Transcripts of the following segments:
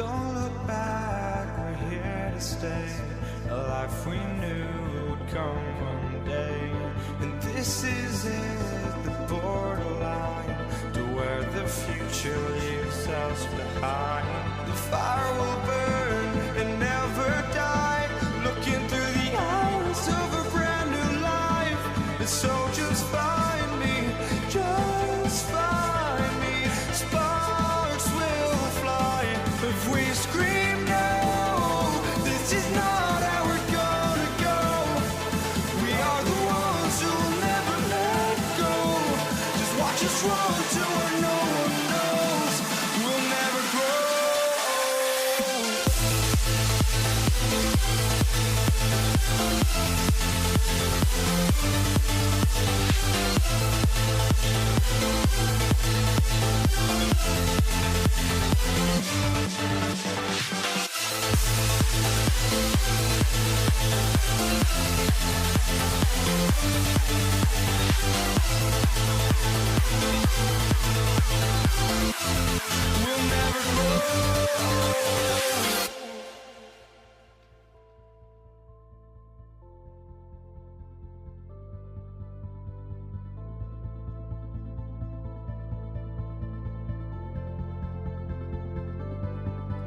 Don't look back, we're here to stay. A life we knew would come one day. And this is it, the borderline to where the future leaves us behind. The fire will burn and never die, looking through the eyes of a brand new life. And so just find me, just find me. Sparks will fly if we scream no. This is not how we're gonna go. We are the ones who will never let go. Just watch us run to where no one knows. We'll never grow. We'll never grow.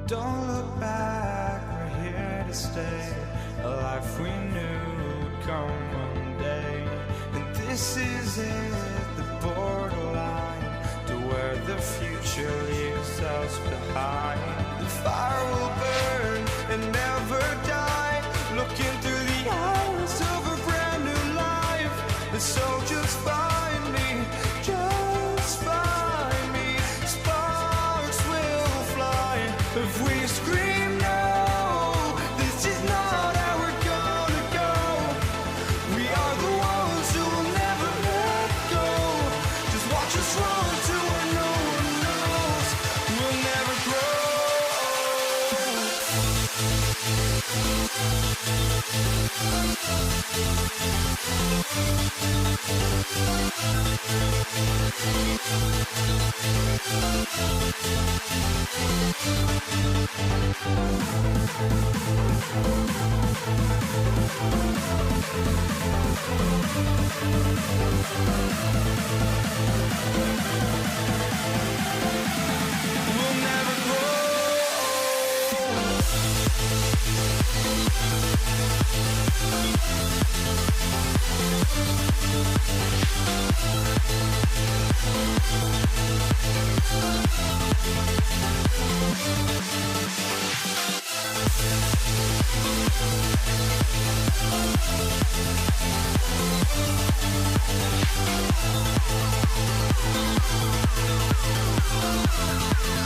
Don't look back, we're here to stay. A life we knew would come one day. And this is it, the borderline to where the future leaves us behind. The fire will burn and never die, looking through the eyes of a brand new life. And so just find me, just find me. Sparks will fly if we scream no. This is not how we're gonna go. We are the ones who will never let go. Just watch us run to where no one knows. We'll never grow. We'll never grow.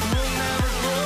We'll never grow.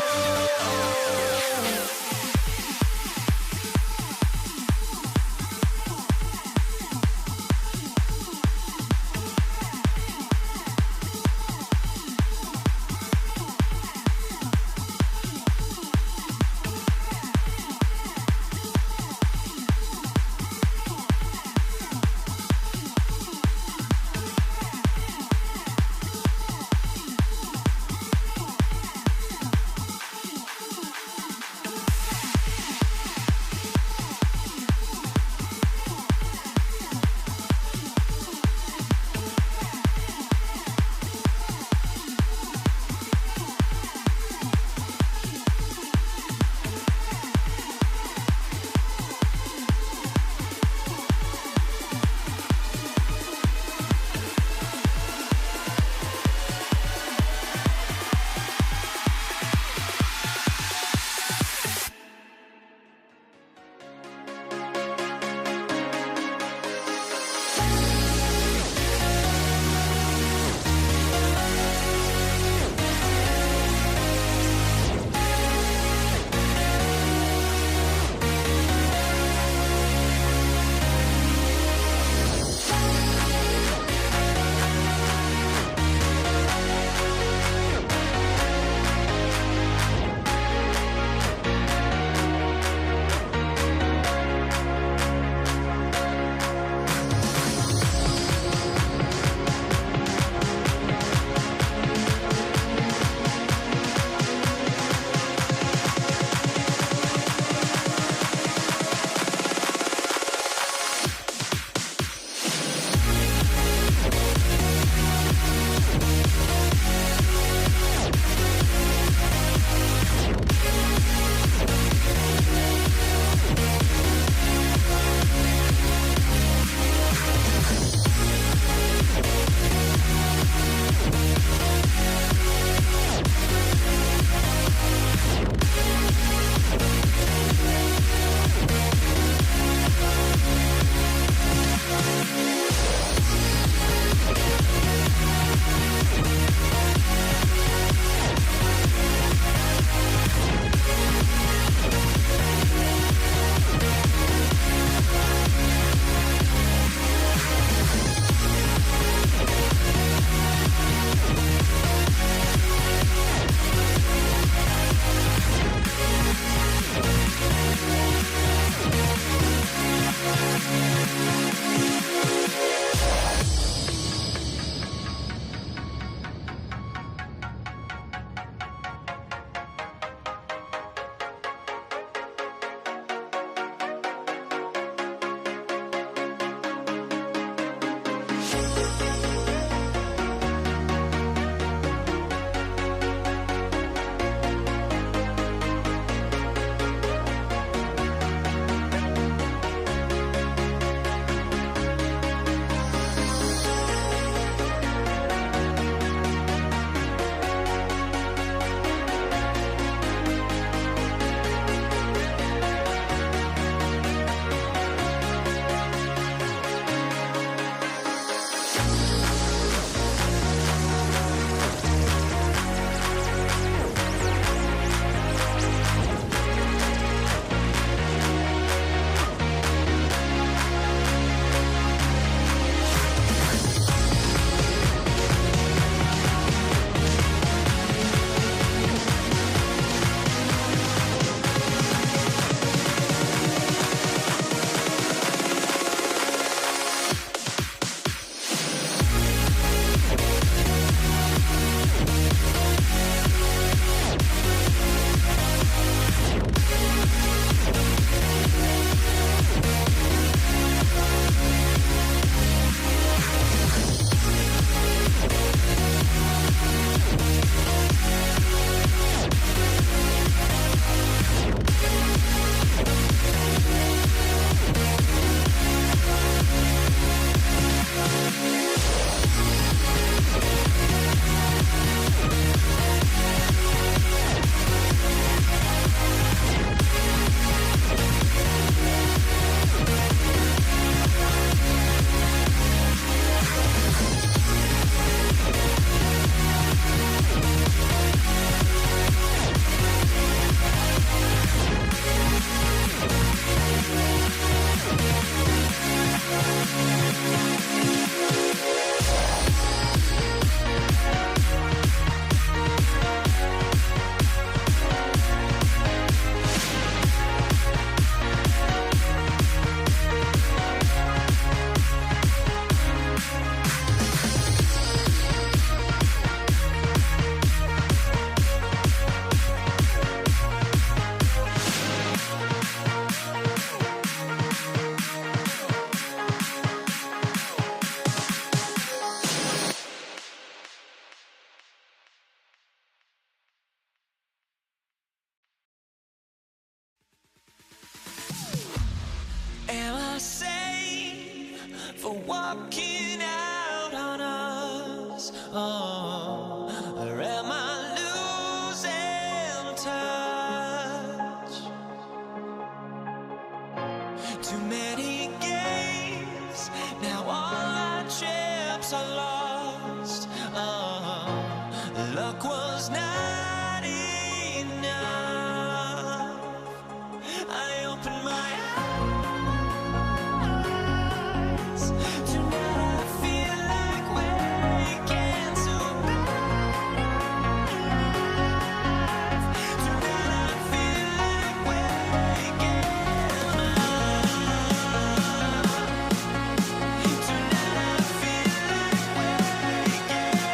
walking out on us. Oh, or am I losing touch? Too many games, now all our chips are lost. Oh, luck was not enough. I opened my eyes. Tonight I feel like waking to life. Tonight I feel like waking up. Tonight I feel like waking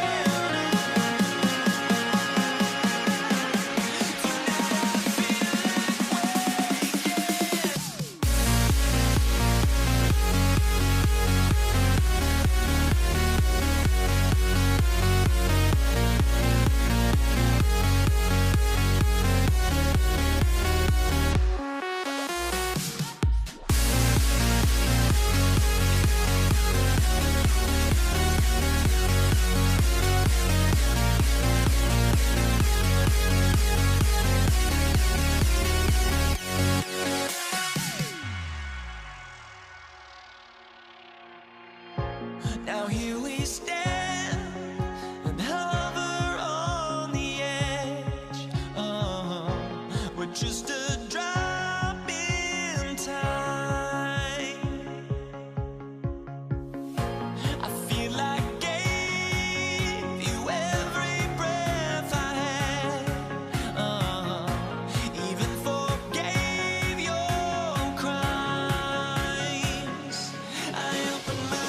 now here we stand and hover on the edge. Oh, we're just a drop in time. I feel like I gave you every breath I had. Even forgave your crimes. I opened my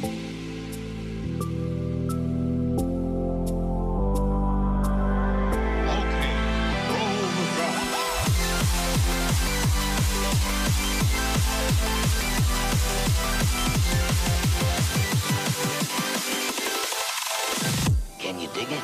Can you dig it?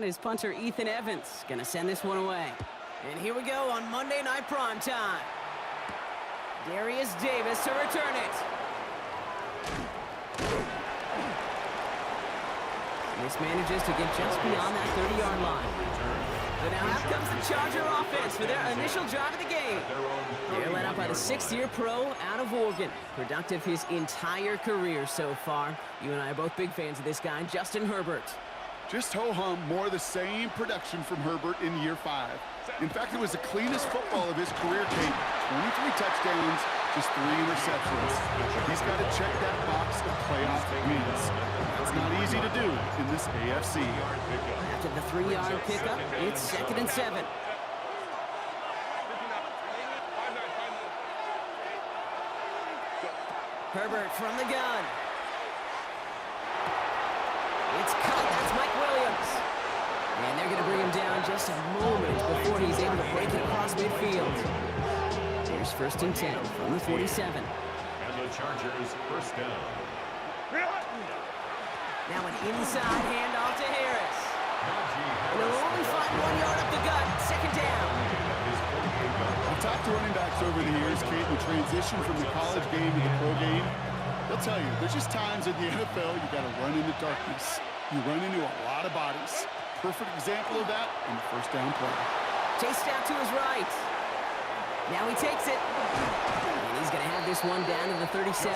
And his punter, Ethan Evans, gonna send this one away. And here we go on Monday Night Primetime. Darius Davis to return it. This manages to get just beyond that 30-yard line. But now out comes the Charger offense for their initial drive of the game. They're led up by the sixth-year pro out of Oregon. Productive his entire career so far. You and I are both big fans of this guy, Justin Herbert. Just ho-hum, more of the same production from Herbert in year 5. In fact, it was the cleanest football of his career, Kate. 23 touchdowns, just 3 interceptions. But he's got to check that box of playoff wins. That's not easy to do in this AFC. After the 3-yard pickup, it's 2nd and 7. Herbert from the gun. It's caught. That's Mike Williams. And they're going to bring him down just a moment before he's able to break it across midfield. Here's 1st and 10 from the 47. And the Chargers first down. Now an inside handoff to Harris. And they'll only find 1 yard up the gut. 2nd down. I've talked to running backs over the years, Kate, in the transition from the college game to the pro game. They'll tell you, there's just times in the NFL you got to run into darkness. You run into a lot of bodies. Perfect example of that in the 1st down play. Chased out to his right. Now he takes it. And he's going to have this one down to the 37.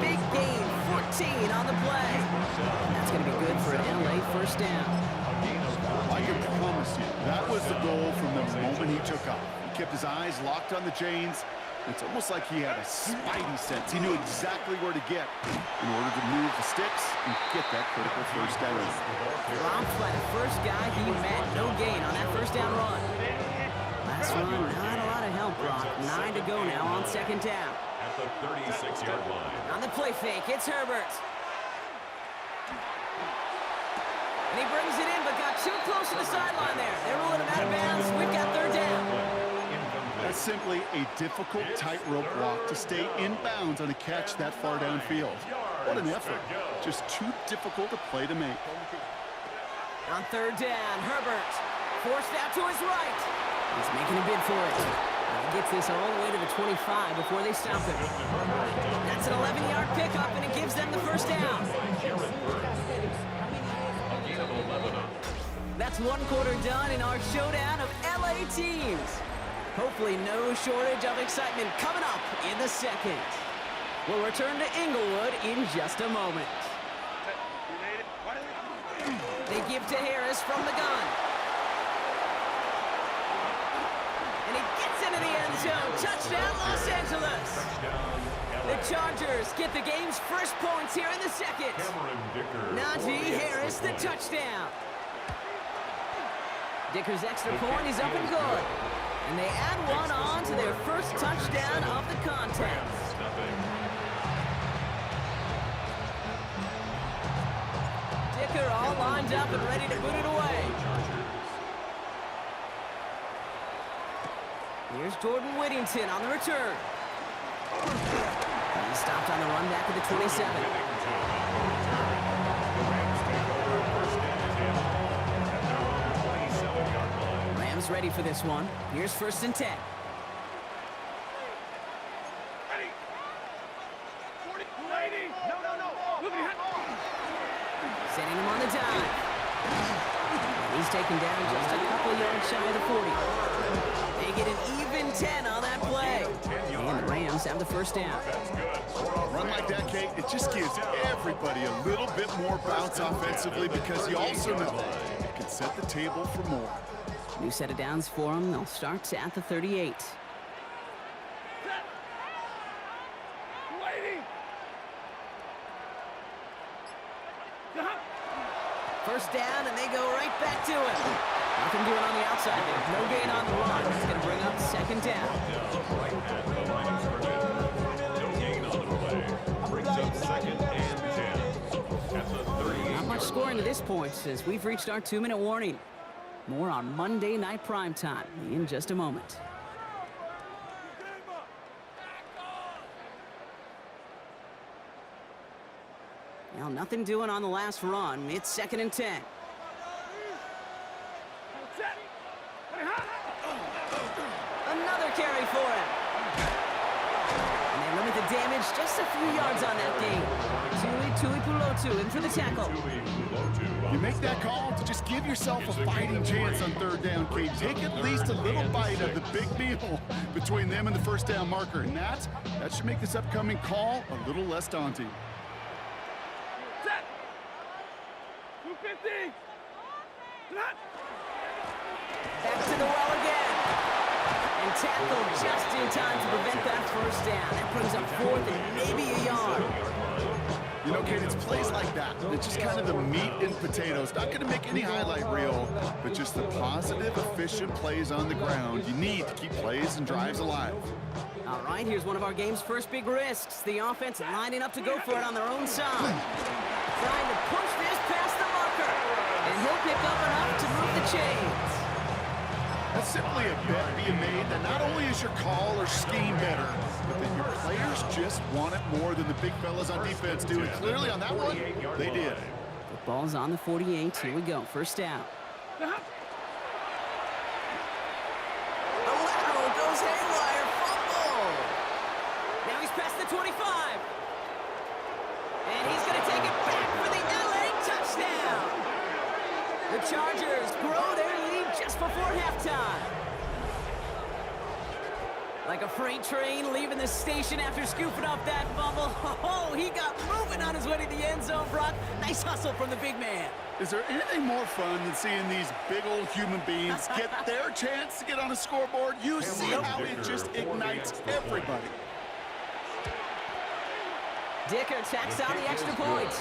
Big gain, 14 on the play. That's going to be good for an LA 1st down. I can promise you, that was the goal from the moment he took off. He kept his eyes locked on the chains. It's almost like he had a spidey sense. He knew exactly where to get in order to move the sticks and get that critical 1st down. Romped by the first guy he met. No gain on that 1st down run. Last run, not a lot of help, Brock. 9 to go now on 2nd down. At the 36-yard line. On the play fake, it's Herbert. And he brings it in, but got too close to the sideline there. They're ruling him out of bounds. We've got 3rd down. That's simply a difficult tightrope walk to stay in bounds on a catch that far downfield. What an effort. Just too difficult a play to make. On 3rd down, Herbert forced out to his right. He's making a bid for it. He gets this all the way to the 25 before they stop him. That's an 11-yard pickup, and it gives them the 1st down. That's 1 quarter done in our showdown of LA teams. Hopefully no shortage of excitement coming up in the 2nd. We'll return to Inglewood in just a moment. They give to Harris from the gun. And he gets into the end zone. Touchdown, Los Angeles. The Chargers get the game's first points here in the 2nd. Najee Harris, the touchdown. Dicker's extra point is up and good. And they add 1 on to their 1st touchdown of the contest. Dicker all lined up and ready to boot it away. Here's Jordan Whittington on the return. He stopped on the run back at the 27. Rams ready for this one. Here's 1st and 10. Setting him on the dive. He's taken down just a couple yards shy of the 40. They get an even 10 on that play. And the Rams have the 1st down. Run like that, Kate, it just gives everybody a little bit more bounce offensively because you also know it can set the table for more. New set of downs for them. They'll start at the 38. First down, and they go right back to it. Nothing doing on the outside there. No gain on the run. It's going to bring up 2nd down. No gain on the play. Brings up 2nd and 10. At the 38. Not much scoring to this point since we've reached our 2-minute warning. More on Monday Night Primetime in just a moment. Well, nothing doing on the last run. It's 2nd and 10. Another carry for him. And they limit the damage just a few yards on that game. Tuipulotu in for the tackle. You make that call to just give yourself a fighting chance on 3rd down, Kate. Take at least a little bite of the big meal between them and the 1st down marker. And that should make this upcoming call a little less daunting. Back to the well again. And tackled just in time to prevent that first down. That brings up 4th and maybe a yard. You know, Kate, it's plays like that. It's just kind of the meat and potatoes. Not going to make any highlight reel, but just the positive, efficient plays on the ground you need to keep plays and drives alive. All right, here's one of our game's first big risks. The offense lining up to go for it on their own side. Trying to push this past the marker. And he'll pick up enough to move the chains. That's simply a bet being made that not only is your call or scheme better, but that your players just want it more than the big fellas on defense do. And clearly on that one, they did. The ball's on the 48. Here we go. First down. The lateral goes haywire. Fumble. Now he's past the 25. And he's going to take it back for the LA touchdown. The Chargers grow their lead just before halftime. Like a freight train leaving the station after scooping up that fumble. Oh, he got moving on his way to the end zone, Brock. Nice hustle from the big man. Is there anything more fun than seeing these big old human beings get their chance to get on a scoreboard? You see how it just ignites everybody. Dicker tacks on the extra point.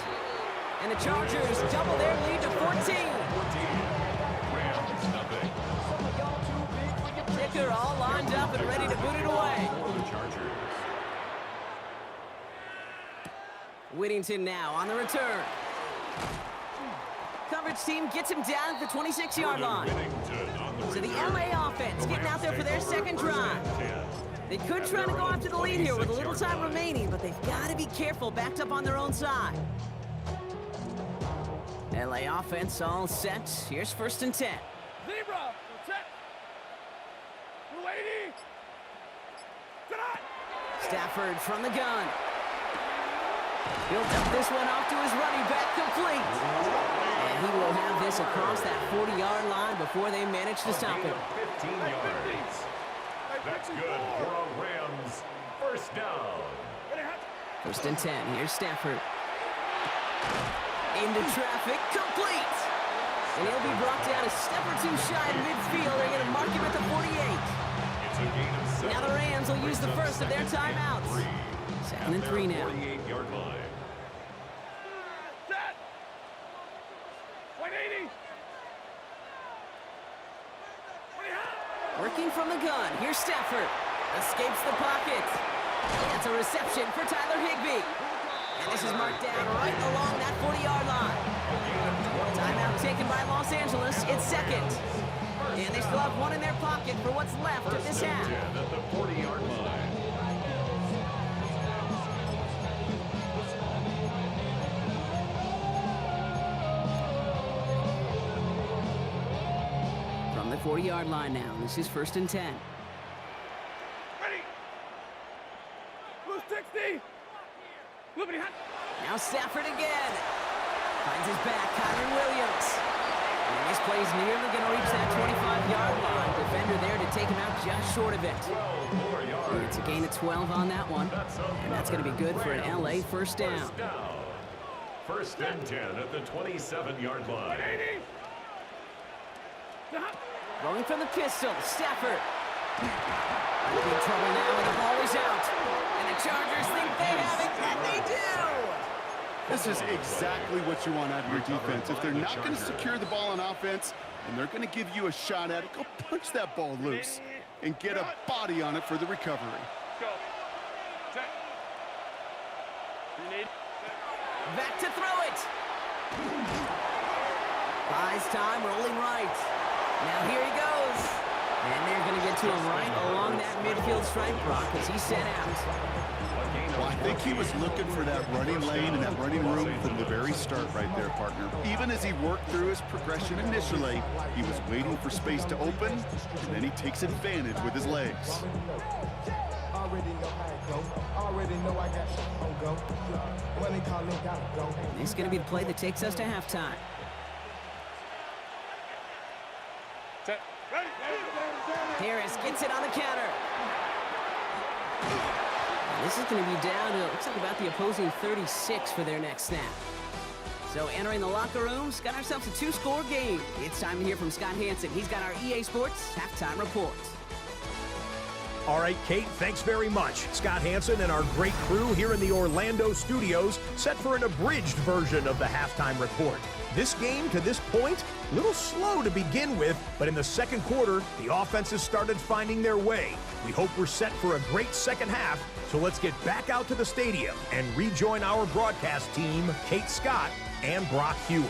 And the Chargers double their lead to 14. Dicker all lined up and ready to boot it away. Whittington now on the return. Coverage team gets him down at the 26-yard line. So the LA offense getting out there for their second drive. They could try to go after the lead here with a little time remaining, but they've got to be careful backed up on their own side. LA offense all set. Here's 1st and 10. Zebra, set. 280. Stafford from the gun. He'll dump this one off to his running back, complete. And he will have this across that 40-yard line before they manage to stop him. 15 yards. That's good for a Rams first down. 1st and 10. Here's Stafford. Into traffic, complete. And he'll be brought down a step or two shy of midfield. They're going to mark him at the 48. It's a gain of 7. Now the Rams will use the first of their timeouts. 2nd and 3 now. 48-yard line. Set. 180. Working from the gun. Here's Stafford. Escapes the pocket. That's a reception for Tyler Higbee. And this is marked down right along that 40-yard line. Timeout taken by Los Angeles. It's 2nd. And they still have one in their pocket for what's left of this half. At the 40-yard line. From the 40-yard line now. This is 1st and 10. Ready. Blue 60. Now Stafford again. Finds his back, Kyron Williams. And this play's nearly going to reach that 25-yard line. Defender there to take him out just short of it. And it's a gain of 12 on that one. And that's going to be good for an LA first down. 1st and 10 at the 27-yard line. Rolling from the pistol, Stafford. Might be in trouble now, and the ball is out. And the Chargers think they have it, and they do! This is exactly what you want out of your defense. If they're not going to secure the ball on offense, and they're going to give you a shot at it, go punch that ball loose and get a body on it for the recovery. Go. Set. Back to throw it. Buys time, rolling right. Now here he goes. And they're going to get to him right along that midfield stripe, Brock, as he's sent out. Well, I think he was looking for that running lane and that running room from the very start right there, partner. Even as he worked through his progression initially, he was waiting for space to open, and then he takes advantage with his legs. This is going to be the play that takes us to halftime. Set. Ready. Harris gets it on the counter. This is going to be down to, it looks like about the opposing 36 for their next snap. So entering the locker rooms, got ourselves a 2-score game. It's time to hear from Scott Hanson. He's got our EA Sports halftime report. All right, Kate, thanks very much. Scott Hanson and our great crew here in the Orlando studios set for an abridged version of the halftime report. This game, to this point, a little slow to begin with, but in the second quarter, the offenses started finding their way. We hope we're set for a great second half, so let's get back out to the stadium and rejoin our broadcast team, Kate Scott and Brock Hewer.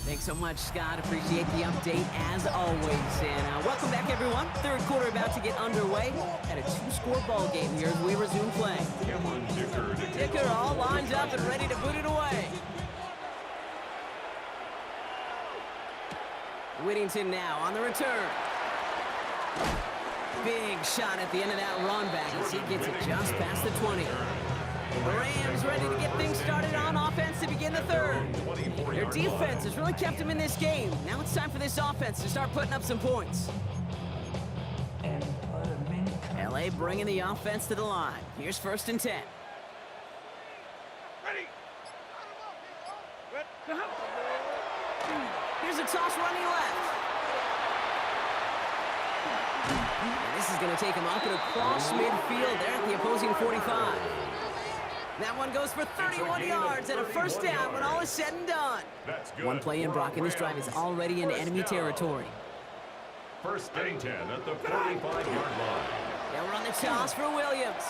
Thanks so much, Scott. Appreciate the update as always. And welcome back, everyone. Third quarter about to get underway. At a 2-score ball game here as we resume play. Dicker all lined up and ready to boot it away. Whittington now on the return. Big shot at the end of that run back as he gets it just past the 20. The Rams ready to get things started on offense to begin the third. Their defense has really kept them in this game. Now it's time for this offense to start putting up some points. LA bringing the offense to the line. Here's 1st and 10. Ready. Here's a toss running left. And this is going to take him up and across midfield there at the opposing 45. That one goes for 31 yards and a 1st down when all is said and done. One play in, Brock, and this drive is already in enemy territory. 1st and 10 at the 45-yard line. They'll run the toss for Williams.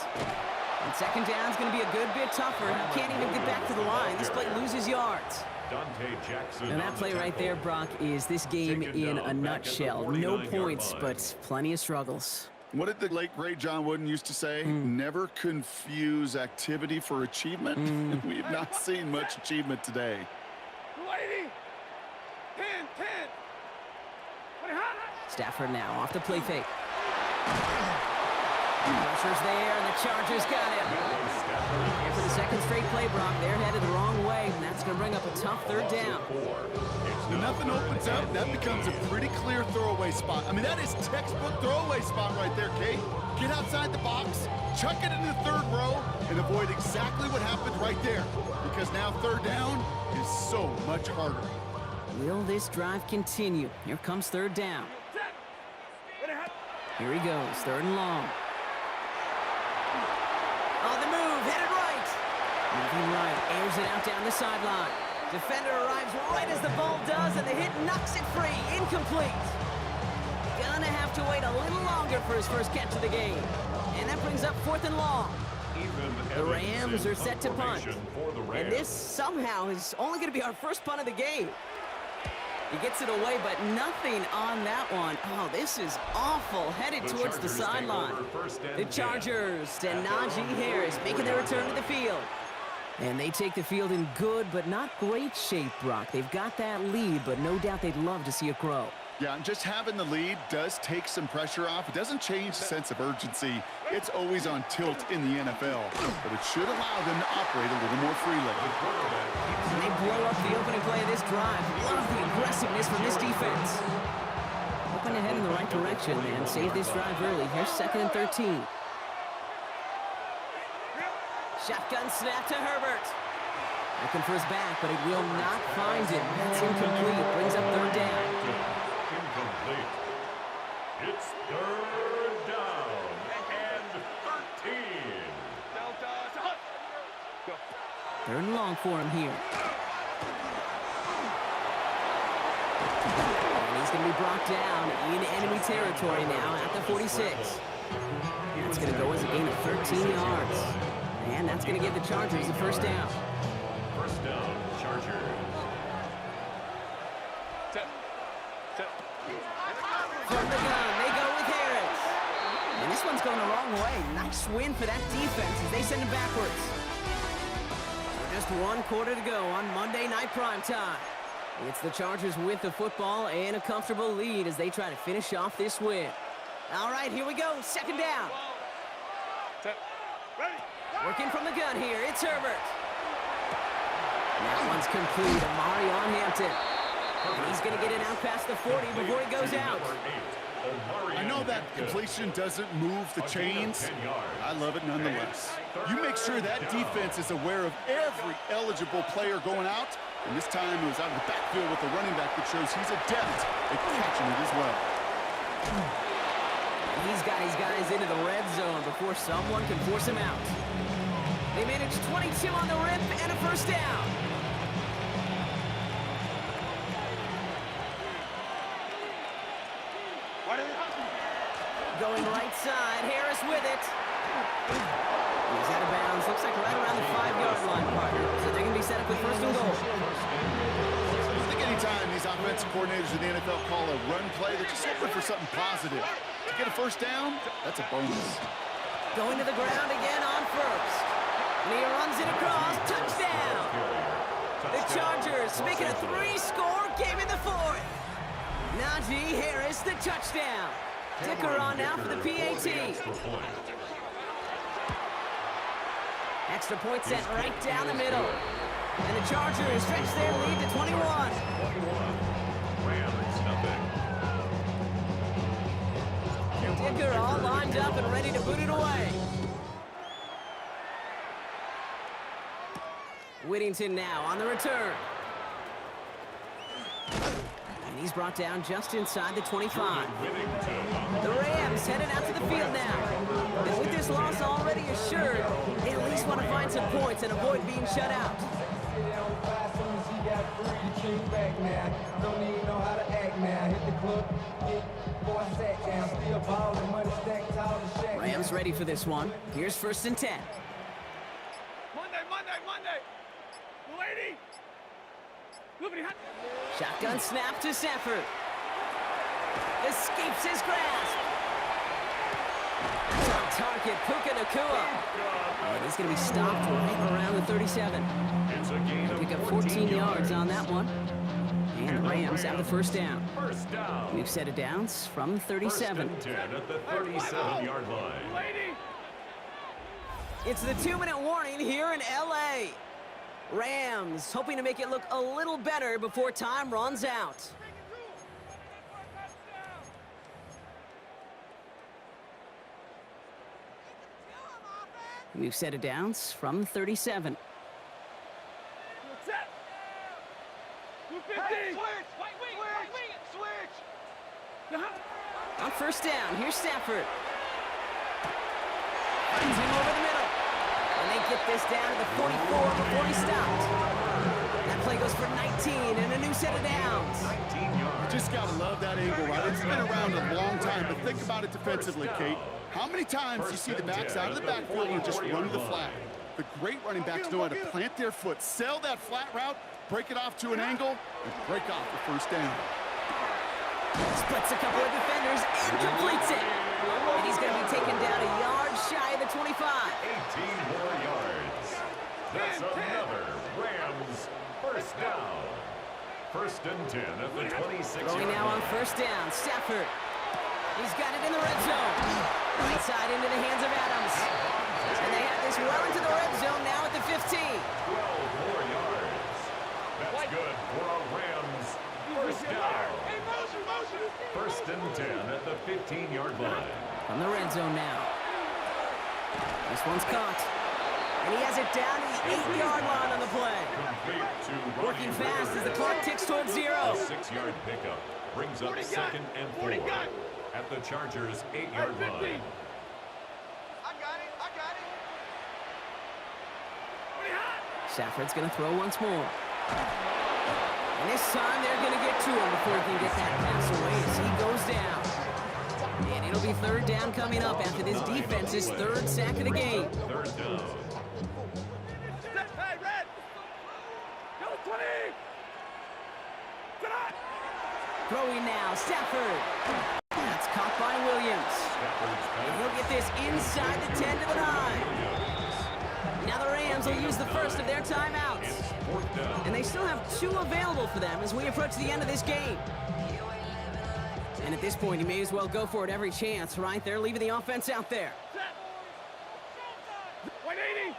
And 2nd down is going to be a good bit tougher. He can't even get back to the line. This play loses yards. Dante Jackson. And that play right there, Brock, is this game in a nutshell. No points, but plenty of struggles. What did the late, great John Wooden used to say? Never confuse activity for achievement. We've not seen much achievement today. 280. 10, 10. 20 hot. Stafford now off the play fake. Pressure's there, and the Chargers got him. And for the 2nd straight play, Brock, they're headed the wrong way, and that's going to bring up a tough 3rd down. When nothing opens up, that becomes a pretty clear throwaway spot. I mean, that is textbook throwaway spot right there, Kate. Get outside the box, chuck it into the 3rd row, and avoid exactly what happened right there. Because now 3rd down is so much harder. Will this drive continue? Here comes 3rd down. Here he goes, 3rd and long. On the move, headed right. Moving right, airs it out down the sideline. Defender arrives right as the ball does, and the hit knocks it free. Incomplete. Gonna have to wait a little longer for his first catch of the game. And that brings up 4th and long. The Rams are set to punt. And this somehow is only going to be our first punt of the game. He gets it away, but nothing on that one. Oh, this is awful. Headed towards the sideline. The Chargers and Najee Harris making their return to the field. And they take the field in good but not great shape, Brock. They've got that lead, but no doubt they'd love to see it grow. Yeah, and just having the lead does take some pressure off. It doesn't change the sense of urgency. It's always on tilt in the NFL, but it should allow them to operate a little more freely. And they blow up the opening play of this drive. Love the aggressiveness from this defense. Hoping to head in the right direction and save this drive early. Here's 2nd and 13. Shotgun snap to Herbert. Looking for his back, but it will not find it. That's incomplete. Brings up 3rd down. Incomplete. It's 3rd down and 13. 3rd and long for him here. And he's going to be brought down in enemy territory now at the 46. That's going to go as a gain of 13 yards. And that's going to give the Chargers the 1st down. 1st down, Chargers. From the gun, they go with Harris. And this one's going the wrong way. Nice win for that defense as they send it backwards. So just 1 quarter to go on Monday Night Primetime. It's the Chargers with the football and a comfortable lead as they try to finish off this win. All right, here we go. 2nd down. Working from the gun here, it's Herbert. That one's complete. Amari on Hampton. And he's going to get it out past the 40 before he goes out. I know that completion doesn't move the chains. I love it nonetheless. You make sure that defense is aware of every eligible player going out. And this time it was out of the backfield with the running back that shows he's adept at catching it as well. He's got his guys into the red zone before someone can force him out. They managed 22 on the rip and a first down. Going right side, Harris with it. He's out of bounds, looks like right around the 5-yard line, partner. So they're going to be set up with first and goal. I think anytime these offensive coordinators in the NFL call a run play, they're just hoping for something positive. To get a first down, that's a bonus. Going to the ground again on first. And he runs it across, touchdown! The Chargers making a 3-score game in the fourth. Najee Harris, the touchdown. Dicker on now for the PAT. Extra point sent right down the middle. And the Chargers stretch their lead to 21. Dicker all lined up and ready to boot it away. Whittington now on the return. And he's brought down just inside the 25. The Rams headed out to the field now. And with this loss already assured, they at least want to find some points and avoid being shut out. Rams ready for this one. Here's 1st and 10. Monday. Lady. Shotgun snap to Stafford. Escapes his grasp. That's on target, Puka Nacua. And he's going to be stopped right around the 37. Pick up 14 yards on that one. And the Rams have the first down. We've set it downs from 37. 10 at the 37-yard line. It's the 2-minute warning here in LA. Rams hoping to make it look a little better before time runs out. We've set it downs from 37. On first down, here's Stafford. Finds him over the middle. And they get this down to the 44 before he stopped. That play goes for 19 and a new set of downs. You just got to love that angle, right? It's been around a long time, but think about it defensively, Kate. How many times do you see the backs out of the backfield and just run to the flat? The great running backs know how to plant their foot, sell that flat route, break it off to an angle, and break off the first down. Splits a couple of defenders and completes it. And he's going to be taken down a yard shy of the 25. 18 more yards. That's another Rams first down. 1st and 10 at the 26. Going now on first down, Stafford. He's got it in the red zone. Right side into the hands of Adams. And they have this well into the red zone now at the 15. 12 more yards. That's good for a Rams first down. 1st and 10 at the 15-yard line. From the red zone now. This one's caught. And he has it down to the 8-yard line on the play. Working fast as the clock ticks towards 0. A 6-yard pickup brings up 2nd and 4 at the Chargers' 8-yard line. I got it. Stafford's going to throw once more. And this time they're going to get to him before he can get that pass away as he goes down. And it'll be 3rd down coming up after this defense's 3rd sack of the game. 3rd down. Hey, Red! Go 20! Throwing now, Stafford. That's caught by Williams. And he'll get this inside the 10 to the 9. Now the Rams will use the first of their timeouts. And they still have 2 available for them as we approach the end of this game. And at this point, you may as well go for it every chance, right? They're leaving the offense out there. 180!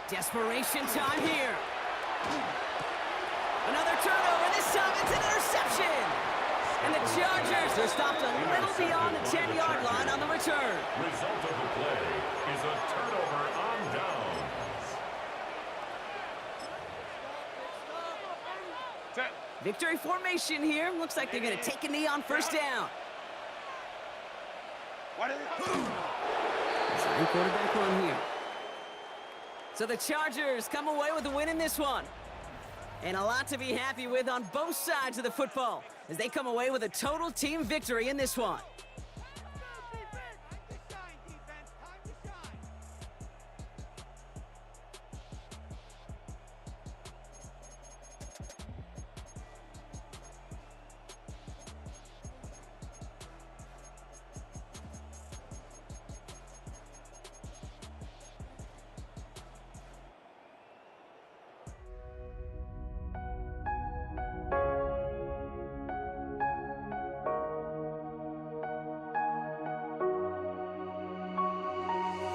Desperation time here. Another turnover. This time it's an interception. And the Chargers Chargers are stopped a little beyond the 10-yard line on the return. Result of the play is a turnover on downs. Victory formation here. Looks like they're going to take a knee on first down. Sign quarterback on here. So the Chargers come away with a win in this one. And a lot to be happy with on both sides of the football as they come away with a total team victory in this one.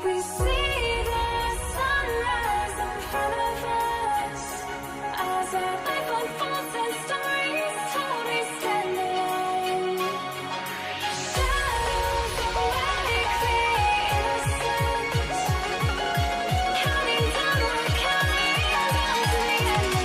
We see the sunrise in front of us as our life unfolds and stories told we stand alone. Shadows of light create innocence, counting down, we're counting down to the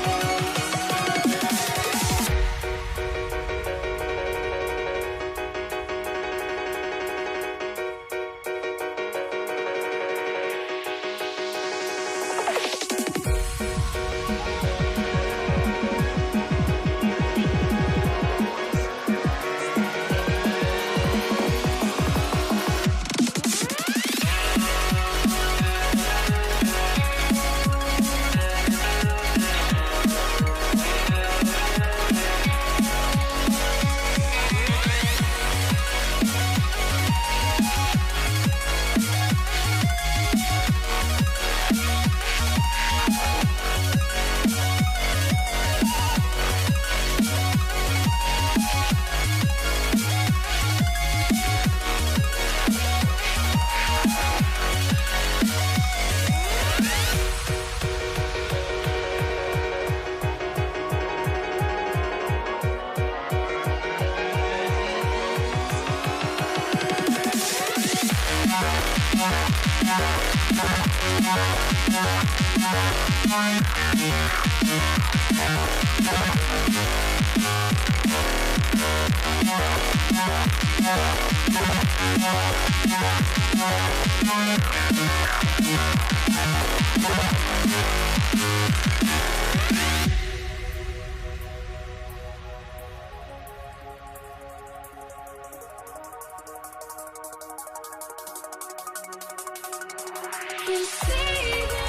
We see the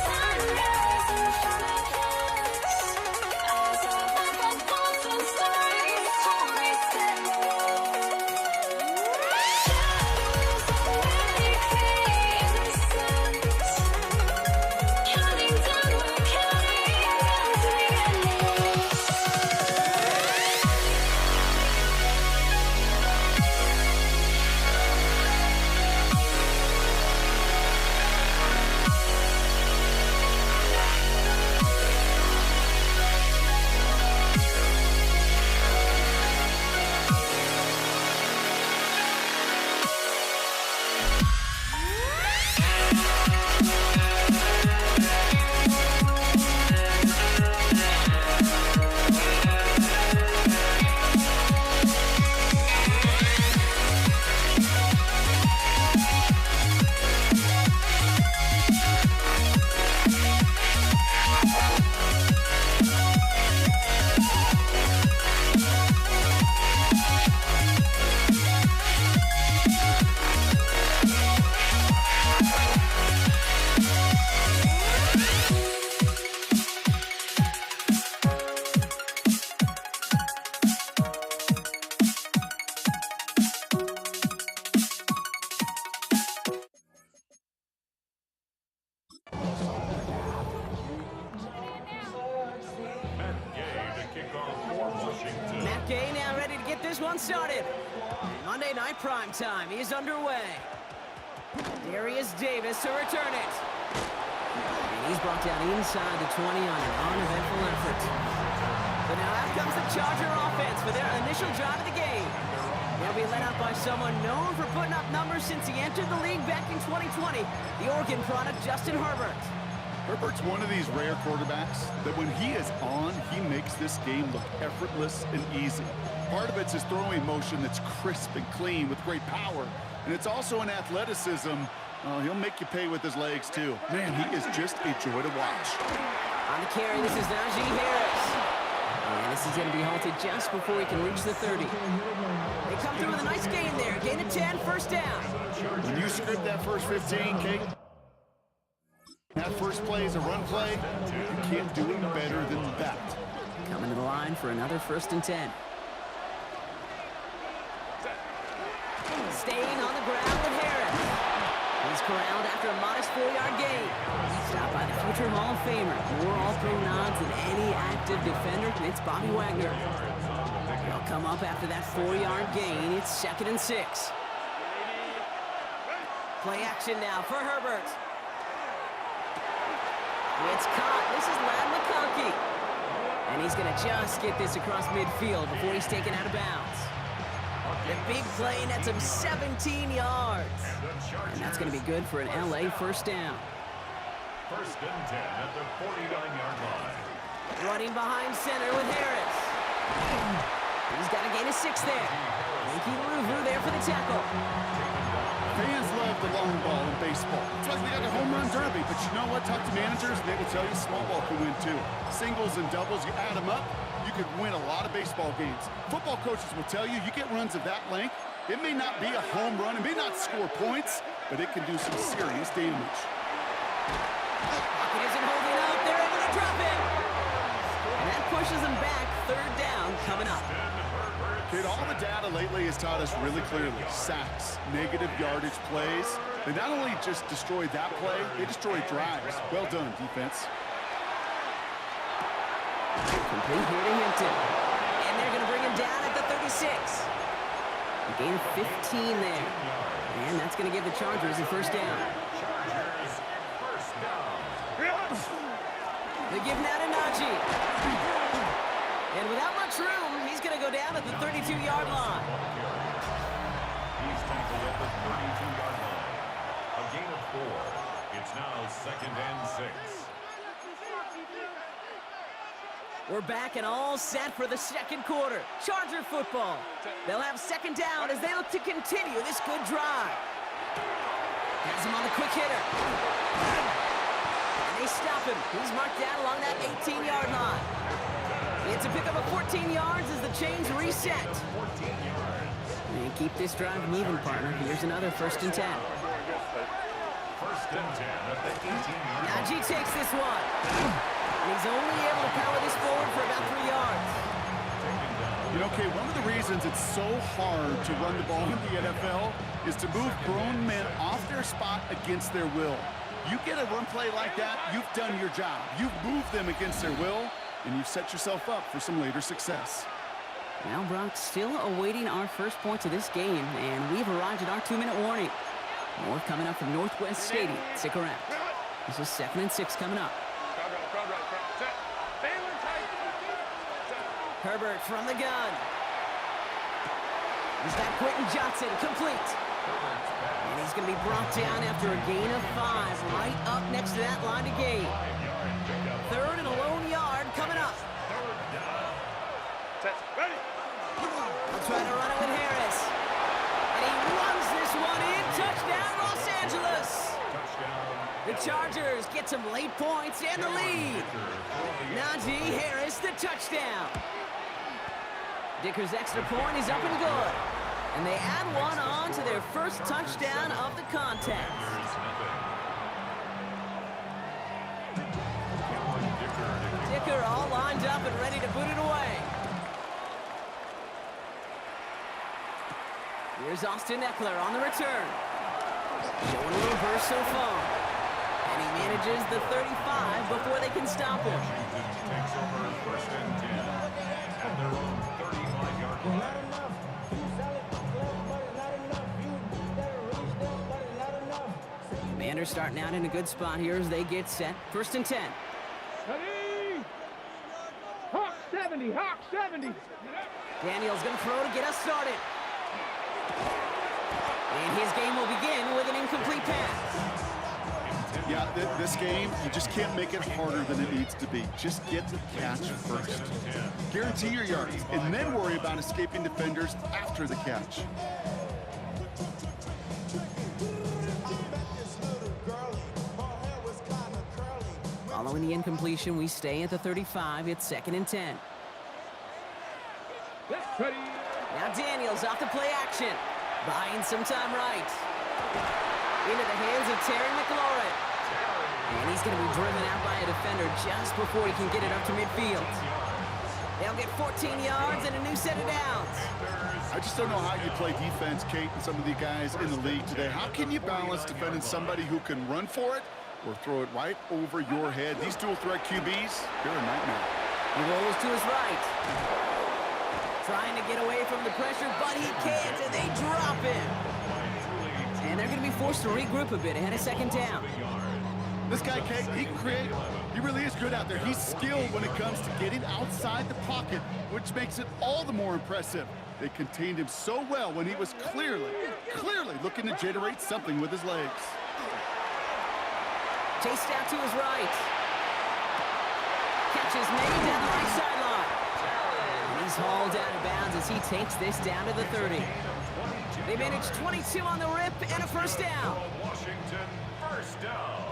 sunrise in front of us as our life unfolds and stories told we stand alone. Shadows of light create innocence, counting down, we're counting down to the endless. Matt Gay now ready to get this one started. Monday Night Prime Time is underway. Darius Davis to return it. And he's brought down inside the 20 on an uneventful effort. But now out comes the Charger offense for their initial drive of the game. They'll be led out by someone known for putting up numbers since he entered the league back in 2020, the Oregon product, Justin Herbert. Herbert's one of these rare quarterbacks that when he is on, he makes this game look effortless and easy. Part of it's his throwing motion that's crisp and clean with great power. And it's also an athleticism. He'll make you pay with his legs, too. Man, he is just a joy to watch. On the carry, this is Najee Harris. And this is going to be halted just before he can reach the 30. They come through with a nice gain there. Gain of 10, first down. When you script that first 15, Kate, that first play is a run play. You can't do it better than that. Coming to the line for another 1st and 10. Staying on the ground with Harris. He's corralled after a modest 4-yard gain. Stopped by the future Hall of Famer. More All-Pro nods than any active defender. It's Bobby Wagner. They'll come up after that 4-yard gain. It's 2nd and 6. Play action now for Herbert. It's caught. This is Ladd McConkey. And he's going to just get this across midfield before he's taken out of bounds. The big play nets him 17 yards. And that's going to be good for an LA first down. 1st and 10 at the 49-yard line. Running behind center with Harris. He's got a gain of 6 there. Ricky Louvu there for the tackle. Fans love the long ball in baseball. It's like we got a home run derby, but you know what? Talk to managers, and they will tell you small ball can win too. Singles and doubles, you add them up, you could win a lot of baseball games. Football coaches will tell you, you get runs of that length, it may not be a home run, it may not score points, but it can do some serious damage. Pocket isn't holding up. They're able to drop him. And that pushes them back. 3rd down coming up. Kid, all the data lately has taught us really clearly, sacks, negative yardage plays, they not only just destroyed that play, they destroyed drives. Well done, defense. Complete here to Hinton. And they're going to bring him down at the 36. A gain of 15 there. And that's going to give the Chargers a 1st down. They give now to Najee. And without much room, he's going to go down at the 32-yard line. He's tackled at the 32-yard line. A gain of 4. It's now 2nd and 6. We're back and all set for the 2nd quarter. Charger football. They'll have 2nd down as they look to continue this good drive. Has him on the quick hitter. And they stop him. He's marked down along that 18-yard line. It's a pickup of 14 yards as the chains reset. And keep this drive moving, partner. Here's another 1st and 10. 1st and 10 at the 18-yard line. Najee takes this one. And he's only able to power this forward for about 3 yards. You know, Kay, one of the reasons it's so hard to run the ball in the NFL is to move grown men off their spot against their will. You get a run play like that, you've done your job. You've moved them against their will, and you've set yourself up for some later success. Now, Brock, still awaiting our first points of this game, and we've arrived at our 2-minute warning. More coming up from Northwest Stadium. Stick around. This is 2nd and 6 coming up. Herbert from the gun. He's got Quentin Johnson complete. And he's going to be brought down after a gain of 5, right up next to that line of gain. 3rd and a lone yard coming up. They'll try to run it with Harris. And he runs this one in. Touchdown, Los Angeles. The Chargers get some late points and the lead. Najee Harris, the touchdown. Dicker's extra point is up and good. And they add one on to their first touchdown of the contest. Dicker all lined up and ready to boot it away. Here's Austin Eckler on the return. Showing a little burst so far. And he manages the 35 before they can stop him. Takes over 1st and 10 at their own 35-yard line. Commanders starting out in a good spot here as they get set. 1st and 10. Ready? Hawk 70, Hawk 70. Daniel's going to throw to get us started. And his game will begin with an incomplete pass. Yeah, this game, you just can't make it harder than it needs to be. Just get the catch first. Guarantee your yards, and then worry about escaping defenders after the catch. Following the incompletion, we stay at the 35. It's 2nd and 10. Ready. Now Daniels off the play action. Buying some time right. Into the hands of Terry McLaurin. And he's going to be driven out by a defender just before he can get it up to midfield. They'll get 14 yards and a new set of downs. I just don't know how you play defense, Kate, and some of the guys in the league today. How can you balance defending somebody who can run for it or throw it right over your head? These dual threat QBs, they're a nightmare. He rolls to his right. Trying to get away from the pressure, but he can't, and they drop him. And they're going to be forced to regroup a bit ahead of 2nd down. This guy, Kate, he can create. He really is good out there. He's skilled when it comes to getting outside the pocket, which makes it all the more impressive. They contained him so well when he was clearly looking to generate something with his legs. Chased out to his right. Catch is made down the right sideline. And he's hauled out of bounds as he takes this down to the 30. They managed 22 on the rip and a 1st down. Washington, 1st down.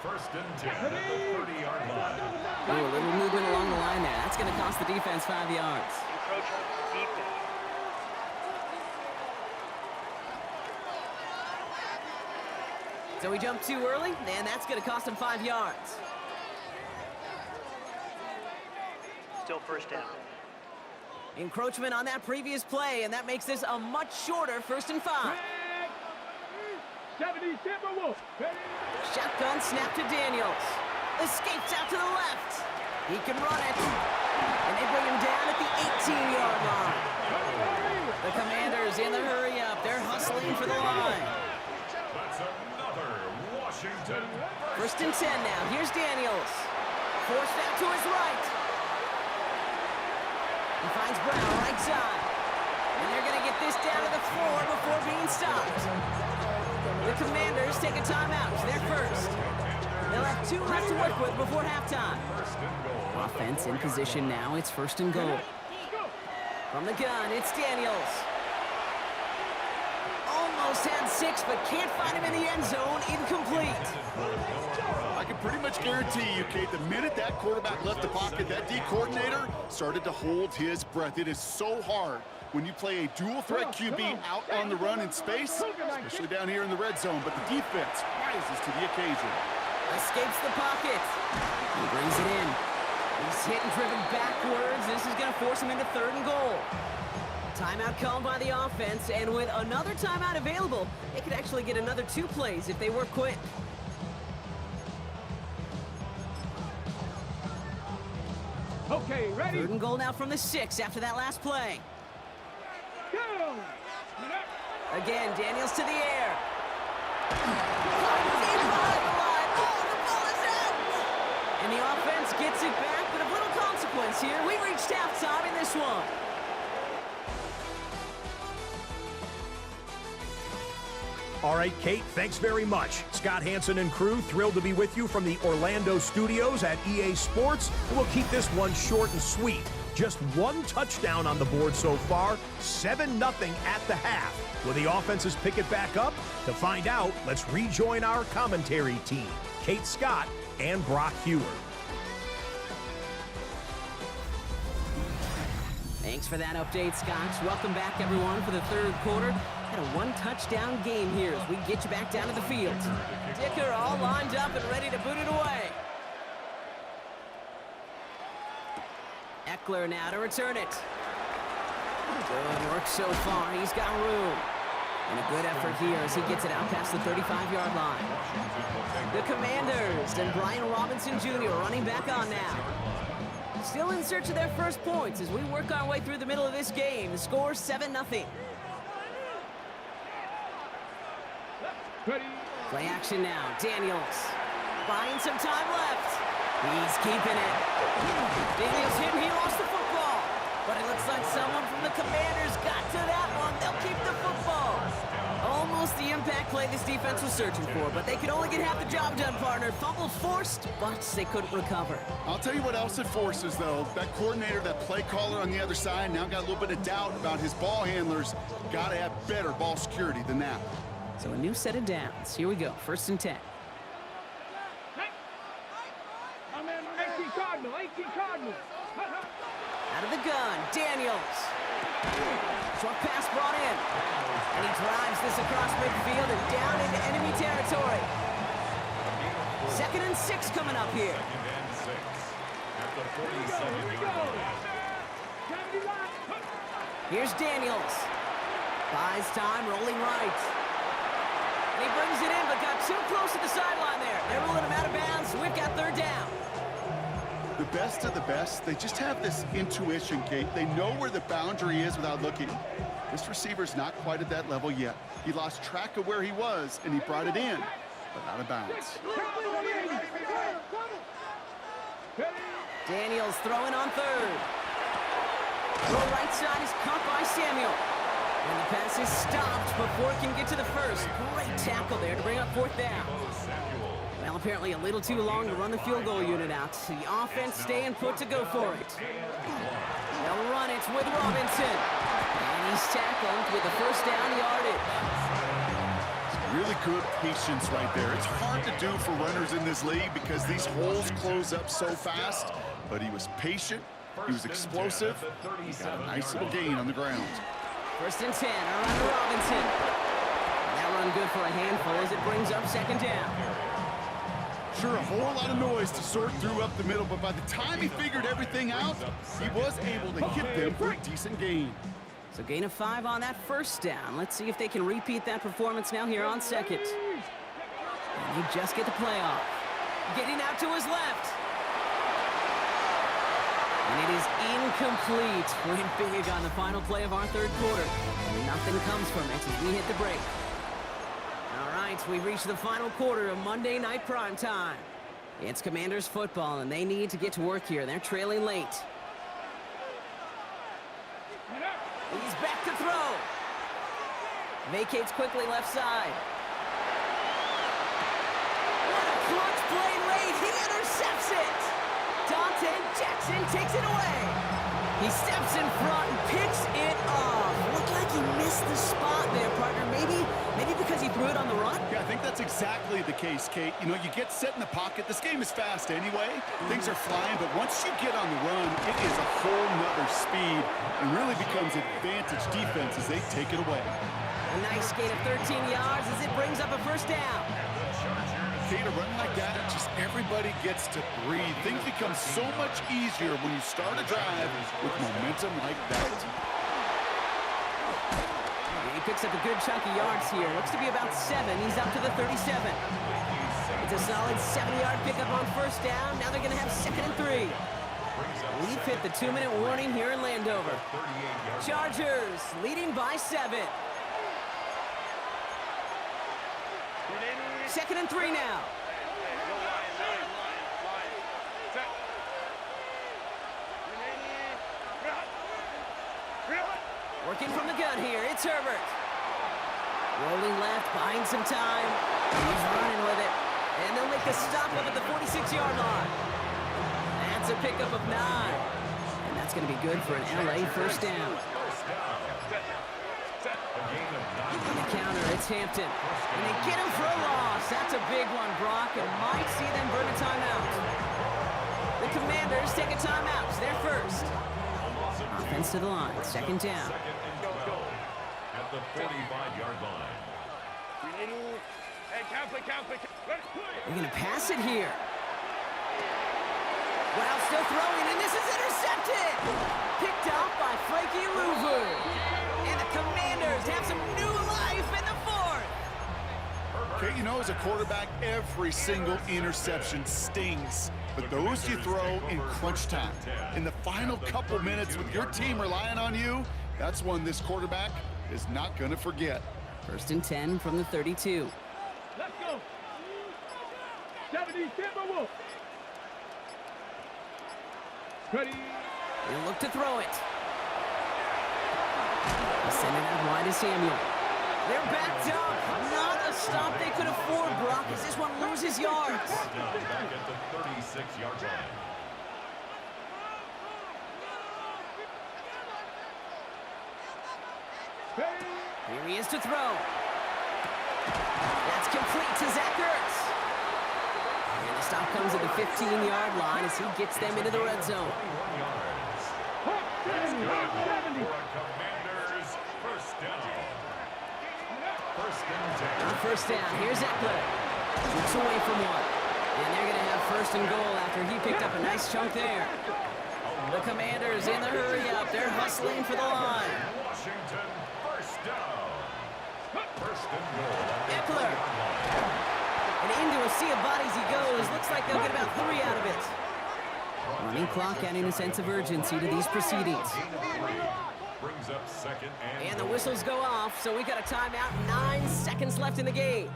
1st and 10 at the 30-yard line. Oh, a little movement along the line there. That's going to cost the defense 5 yards. So he jumped too early, and that's going to cost him 5 yards. Still 1st down. Encroachment on that previous play, and that makes this a much shorter 1st and 5. 70 Timberwolves. Shotgun snap to Daniels. Escapes out to the left. He can run it. And they bring him down at the 18-yard line. The Commanders in the hurry-up. They're hustling for the line. That's another Washington. 1st and 10 now. Here's Daniels. Forced out to his right. He finds Brown right side. And they're going to get this down to the floor before being stopped. The Commanders take a timeout. They're first. They'll have 2 left to work with before halftime. Offense in position now. It's 1st and goal. From the gun, it's Daniels. Almost had 6, but can't find him in the end zone. Incomplete. I can pretty much guarantee you, Kate, the minute that quarterback left the pocket, that D coordinator started to hold his breath. It is so hard when you play a dual threat QB out on the run in space, especially down here in the red zone, but the defense rises to the occasion. Escapes the pocket. He brings it in. He's hit and driven backwards. This is going to force him into 3rd and goal. Timeout called by the offense, and with another timeout available, they could actually get another 2 plays if they work quick. Okay, ready. 3rd and goal now from the 6 after that last play. Go. Again, Daniels to the air. And the offense gets it back, but of little consequence here. We reached halftime in this one. All right, Kate, thanks very much. Scott Hanson and crew, thrilled to be with you from the Orlando studios at EA Sports. We'll keep this one short and sweet. Just 1 touchdown on the board so far, 7-0 at the half. Will the offenses pick it back up? To find out, let's rejoin our commentary team, Kate Scott and Brock Hewer. Thanks for that update, Scott. Welcome back, everyone, for the 3rd quarter. Had a 1-touchdown game here as we get you back down to the field. Dicker all lined up and ready to boot it away. Eckler now to return it. Good work so far. He's got room. And a good effort here as he gets it out past the 35-yard line. The Commanders and Brian Robinson Jr. running back on now. Still in search of their first points as we work our way through the middle of this game. The score 7-0. Ready. Play action now. Daniels buying some time left. He's keeping it. Daniels hit and he lost the football. But it looks like someone from the Commanders got to that one. They'll keep the football. Almost the impact play this defense was searching for, but they could only get half the job done, partner. Fumble forced, but they couldn't recover. I'll tell you what else it forces, though. That coordinator, that play caller on the other side, now got a little bit of doubt about his ball handlers. Got to have better ball security than that. So a new set of downs. Here we go, 1st and 10. 18 Cardinal, 18 Cardinal. Out of the gun, Daniels. Short pass brought in. And he drives this across midfield and down into enemy territory. 2nd and 6 coming up here. 2nd and 6 at the 47-yard line. Here's Daniels. Buys time, rolling right. And he brings it in, but got too close to the sideline there. They're ruling him out of bounds. We've got 3rd down. The best of the best, they just have this intuition, Kate. They know where the boundary is without looking. This receiver's not quite at that level yet. He lost track of where he was, and he brought it in, but out of bounds. Daniels throwing on 3rd. The right side is caught by Samuel. And the pass is stopped before it can get to the 1st. Great tackle there to bring up 4th down. Well, apparently a little too long to run the field goal unit out. The offense staying put to go for it. They'll run it with Robinson. And he's tackled with the 1st down yardage. Really good patience right there. It's hard to do for runners in this league because these holes close up so fast. But he was patient, he was explosive, he got a nice little gain on the ground. 1st and 10, around to Robinson. And that run good for a handful as it brings up 2nd down. Sure, a whole lot of noise to sort through up the middle, but by the time he figured everything out, he was able to hit them for a decent gain. So gain of 5 on that 1st down. Let's see if they can repeat that performance now here on 2nd. And they just get the play off. Getting out to his left. And it is incomplete. Went big on the final play of our 3rd quarter. Nothing comes from it as we hit the break. All right, we've reached the final quarter of Monday Night Primetime. It's Commanders football, and they need to get to work here. They're trailing late. He's back to throw. Vacates quickly left side. What a clutch play late. He intercepts it. Dante Jackson takes it away. He steps in front and picks it off. Looked like he missed the spot there, partner. Maybe because he threw it on the run? Yeah, I think that's exactly the case, Kate. You know, you get set in the pocket. This game is fast anyway. Things are flying, but once you get on the run, it is a whole nother speed and really becomes advantage defense as they take it away. A nice gain of 13 yards as it brings up a 1st down. Kate, a run like that, just everybody gets to breathe. Things become so much easier when you start a drive with momentum like that. He picks up a good chunk of yards here. Looks to be about 7. He's up to the 37. It's a solid 70-yard pickup on 1st down. Now they're going to have 2nd and 3. We've hit the 2-minute warning here in Landover. Chargers leading by 7. 2nd and 3 now. Working from the gun here, it's Herbert. Rolling left, buying some time. He's running with it. And they'll make the stop up at the 46-yard line. That's a pickup of 9. And that's going to be good for an LA 1st down. On the counter, it's Hampton. And they get him for a loss. That's a big one, Brock, and might see them burn a timeout. The Commanders take a timeout. They're first. Offense to the line, 2nd down. At the 45-yard line. They're going to pass it here. Wow, still throwing, and this is intercepted! Picked off by Frankie Louvu. And the Commanders have some new life in the 4th. Okay, you know, as a quarterback, every single interception stings. But those you throw in crunch time, in the final couple minutes with your team relying on you, that's one this quarterback is not going to forget. 1st and 10 from the 32. Let's go. 70, Timberwolves. Ready. He'll look to throw it. He'll send it out wide to Samuel. They're backed up. Not a stop they could afford, Brock, as this one loses yards. Down back at the 36-yard line. Here he is to throw. That's complete to Zach Ertz. And the stop comes at the 15-yard line as he gets them into the red zone. 21 yards. That's good for a Commanders first down. First and 10. On first down, here's Eckler. Looks away from one. And they're going to have first and goal after he picked up a nice chunk there. The Commanders in the hurry up. They're hustling for the line. Washington first down. First and goal. Eckler. And into a sea of bodies he goes. Looks like they'll get about 3 out of it. Running clock adding a sense of urgency to these proceedings. Brings up second And the whistles go off, so we got a timeout. 9 seconds left in the game.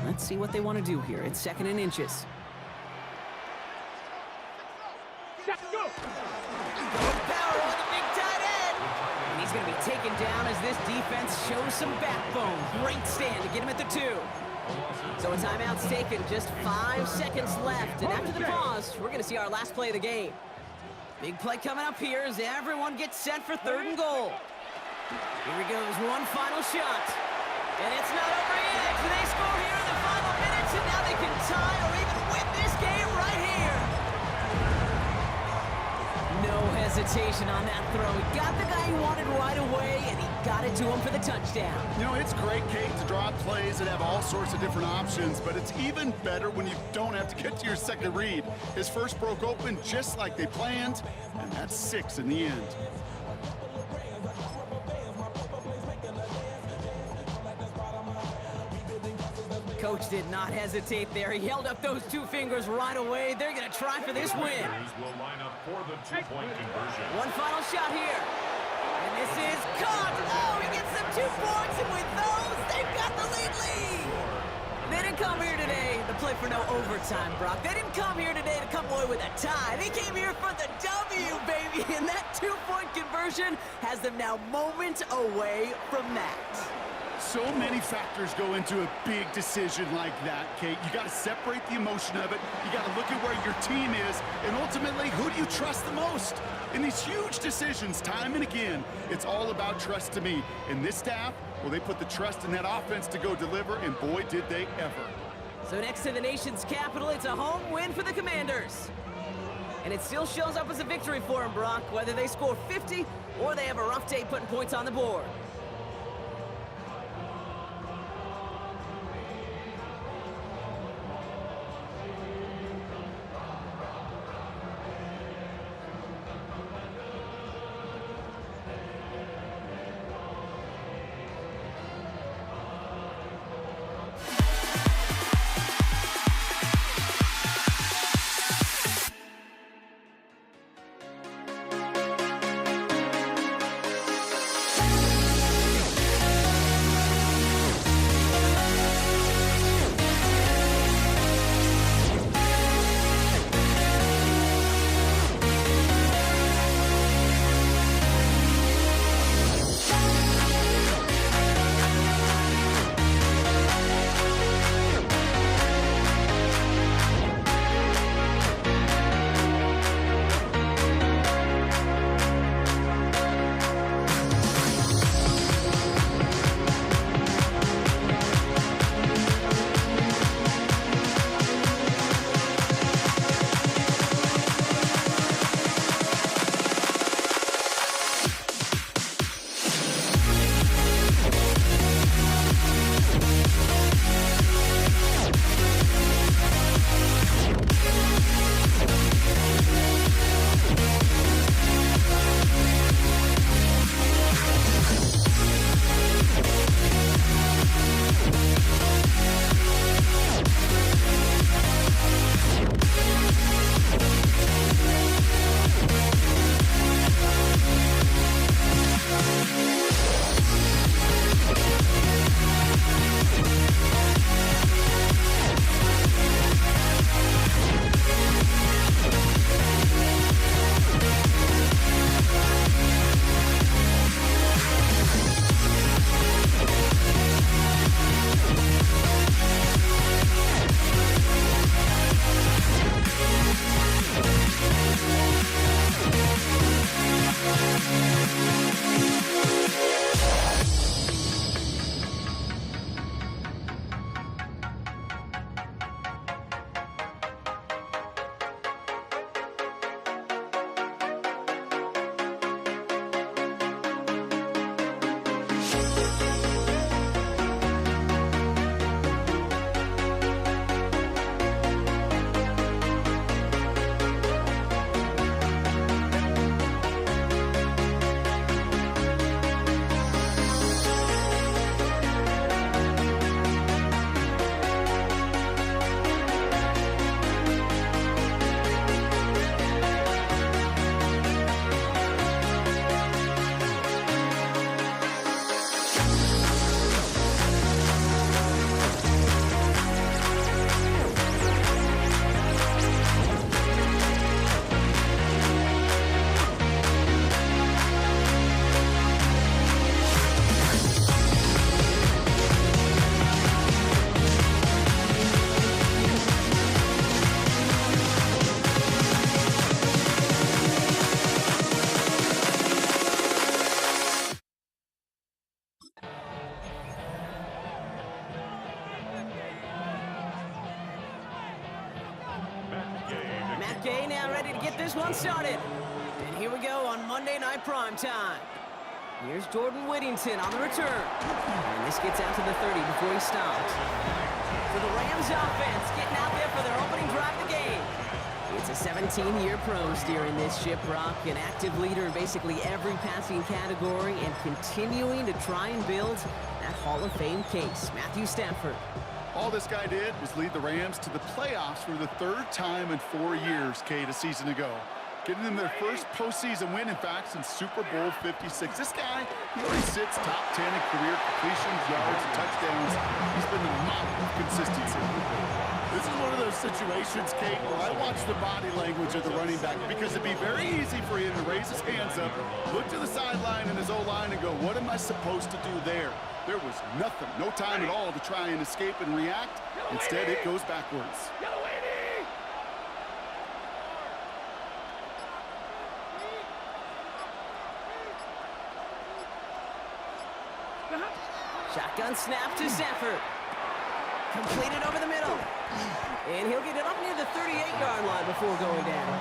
Let's see what they want to do here. It's 2nd and inches. Go! Power on the big tight end. And he's going to be taken down as this defense shows some backbone. Great stand to get him at the 2. So a timeout's taken, just 5 seconds left. And after the pause, we're going to see our last play of the game. Big play coming up here as everyone gets set for 3rd and goal. Here he goes, one final shot. And it's not over yet. They score here in the final minutes, and now they can tie or even win this game right here. No hesitation on that throw. He got the guy he wanted right away, and he got it to him for the touchdown. You know, it's great, Kate, to draw up plays that have all sorts of different options, but it's even better when you don't have to get to your second read. His first broke open just like they planned, and that's 6 in the end. Coach did not hesitate there. He held up those 2 fingers right away. They're going to try for this win. will line up for the 2-point conversion. One final shot here. And this is caught. Oh, he gets them 2 points, and with those, they've got the lead. They didn't come here today to play for no overtime, Brock. They didn't come here today to come away with a tie. They came here for the W, baby, and that 2-point conversion has them now moments away from that. So many factors go into a big decision like that, Kate. You got to separate the emotion of it. You got to look at where your team is, and ultimately, who do you trust the most? In these huge decisions, time and again, it's all about trust to me. And this staff, well, they put the trust in that offense to go deliver, and boy, did they ever. So next to the nation's capital, it's a home win for the Commanders. And it still shows up as a victory for them, Brock, whether they score 50 or they have a rough day putting points on the board. Okay, now ready to get this one started. And here we go on Monday Night Primetime. Here's Jordan Whittington on the return. And this gets out to the 30 before he stops. For the Rams offense, getting out there for their opening drive of the game. It's a 17-year pro steering this ship, Brock, an active leader in basically every passing category and continuing to try and build that Hall of Fame case. Matthew Stafford. All this guy did was lead the Rams to the playoffs for the 3rd time in 4 years, Kate, a season ago. Getting them their first postseason win, in fact, since Super Bowl 56. This guy, he already sits top 10 in career completions, yards, and touchdowns. He's been the model of consistency. This is one of those situations, Kate, where I watch the body language of the running back because it'd be very easy for him to raise his hands up, look to the sideline and his O-line and go, what am I supposed to do there? There was nothing, no time at all to try and escape and react. Instead, it goes backwards. Shotgun snap to Stafford. Completed over the middle. And he'll get it up near the 38-yard line before going down.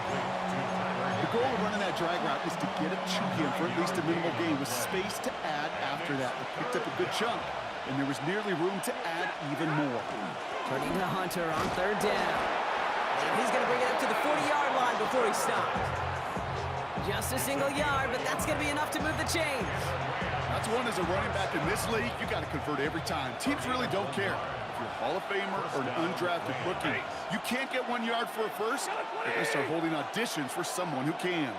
The goal of running that drag route is to get it to him for at least a minimal gain with space to add after that. They picked up a good chunk, and there was nearly room to add even more. Turning to Hunter on 3rd down. And he's going to bring it up to the 40-yard line before he stops. Just a single yard, but that's going to be enough to move the chains. That's one as a running back in this league, you got to convert every time. Teams really don't care. If you're a Hall of Famer or an undrafted rookie, you can't get 1 yard for a first, they're going to start holding auditions for someone who can.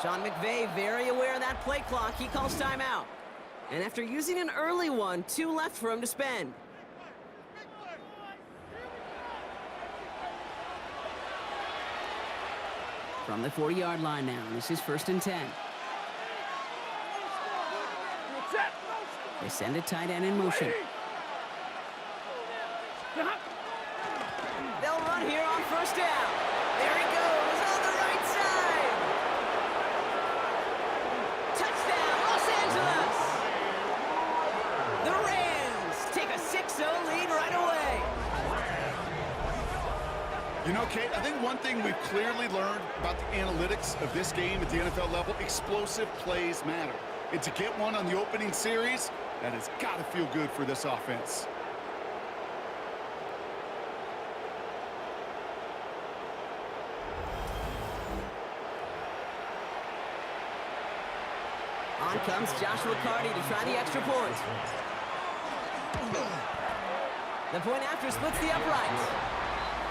Sean McVay very aware of that play clock. He calls timeout. And after using an early one, 2 left for him to spend. From the 40-yard line now, this is 1st and 10. They send a tight end in motion. They'll run here on 1st down. There he goes on the right side. Touchdown, Los Angeles. The Rams take a 6-0 lead right away. You know, Kate, I think one thing we've clearly learned about the analytics of this game at the NFL level, explosive plays matter. And to get one on the opening series, that has got to feel good for this offense. On comes Joshua Carty to try the extra point. The point after splits the uprights.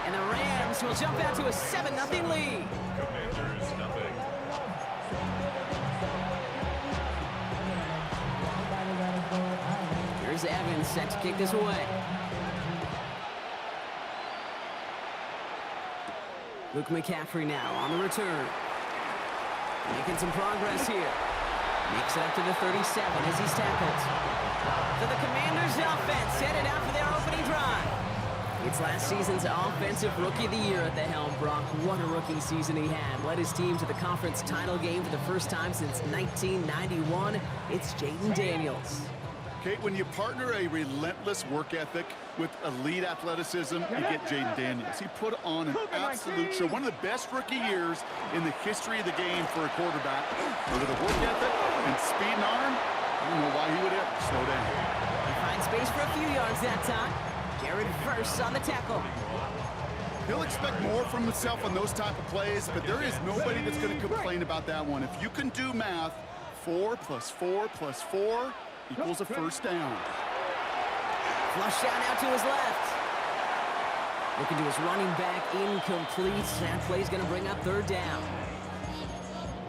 And the Rams will jump out to a 7-0 lead. Commanders, nothing. Here's Evans set to kick this away. Luke McCaffrey now on the return. Making some progress here. Makes it up to the 37 as he's tackled. So the Commanders offense headed out for their opening drive. It's last season's Offensive Rookie of the Year at the helm, Brock. What a rookie season he had. Led his team to the conference title game for the first time since 1991. It's Jayden Daniels. Kate, when you partner a relentless work ethic with elite athleticism, you get Jayden Daniels. He put on an absolute show. One of the best rookie years in the history of the game for a quarterback. But with a work ethic and speed and arm, I don't know why he would ever slow down. He finds space for a few yards that time. Jared Verse on the tackle. He'll expect more from himself on those type of plays, but there is nobody that's going to complain about that one. If you can do math, 4 + 4 + 4 equals a first down. Flush down out to his left. Looking to his running back, incomplete. That play's going to bring up 3rd down.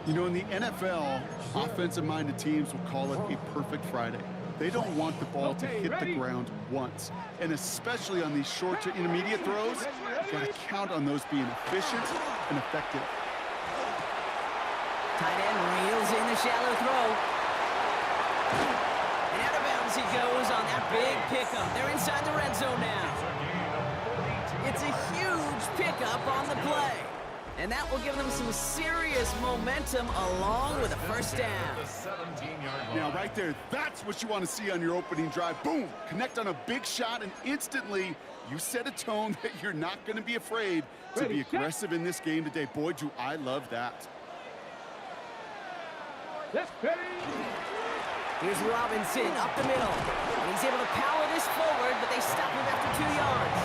You know, in the NFL, offensive-minded teams will call it a perfect Friday. They don't want the ball to hit the ground once. And especially on these short to intermediate throws, you've got to count on those being efficient and effective. Tight end reels in the shallow throw. And out of bounds he goes on that big pickup. They're inside the red zone now. It's a huge pickup on the play. And that will give them some serious momentum along with a first down. The 17-yard line. Now, right there, that's what you want to see on your opening drive. Boom! Connect on a big shot, and instantly you set a tone that you're not going to be afraid to be aggressive in this game today. Boy, do I love that. Here's Robinson up the middle. And he's able to power this forward, but they stop him after 2 yards.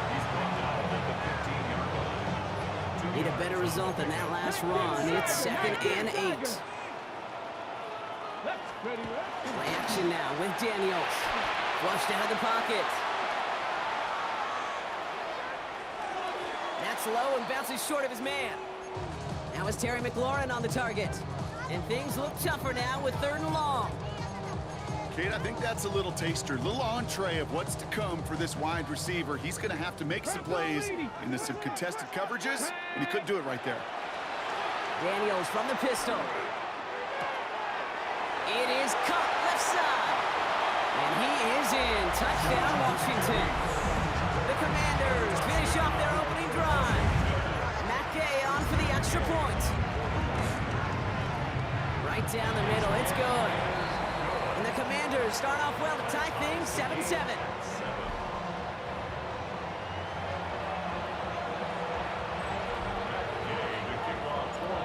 He's brought down at the 15-yard line. Need a better result than that last run. It's 2nd and 8. Play action now with Daniels. Flushed out of the pocket. That's low and bounces short of his man. Now it's Terry McLaurin on the target. And things look tougher now with 3rd and long. Kate, I think that's a little taster, a little entree of what's to come for this wide receiver. He's going to have to make some plays into some contested coverages, and he couldn't do it right there. Daniels from the pistol. It is caught left side. And he is in. Touchdown, Washington. The Commanders finish off their opening drive. Matt Gay on for the extra point. Right down the middle, it's good. And the Commanders start off well to tie things 7-7.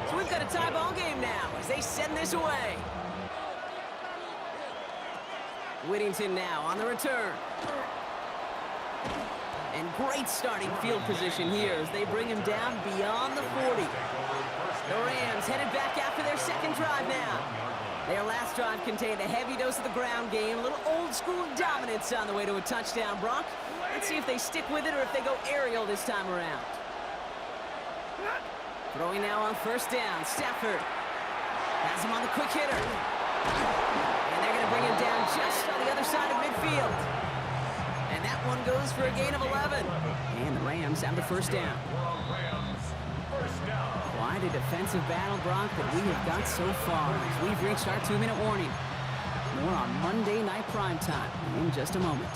So we've got a tie ball game now as they send this away. Whittington now on the return. And great starting field position here as they bring him down beyond the 40. The Rams headed back after their 2nd drive now. Their last drive contained a heavy dose of the ground game, a little old-school dominance on the way to a touchdown. Brock, let's see if they stick with it or if they go aerial this time around. Throwing now on 1st down, Stafford has him on the quick hitter. And they're going to bring him down just on the other side of midfield. And that one goes for a gain of 11. And the Rams have the 1st down. Quite a defensive battle, Brock, that we have got so far as we've reached our 2-minute warning. More on Monday Night Primetime in just a moment.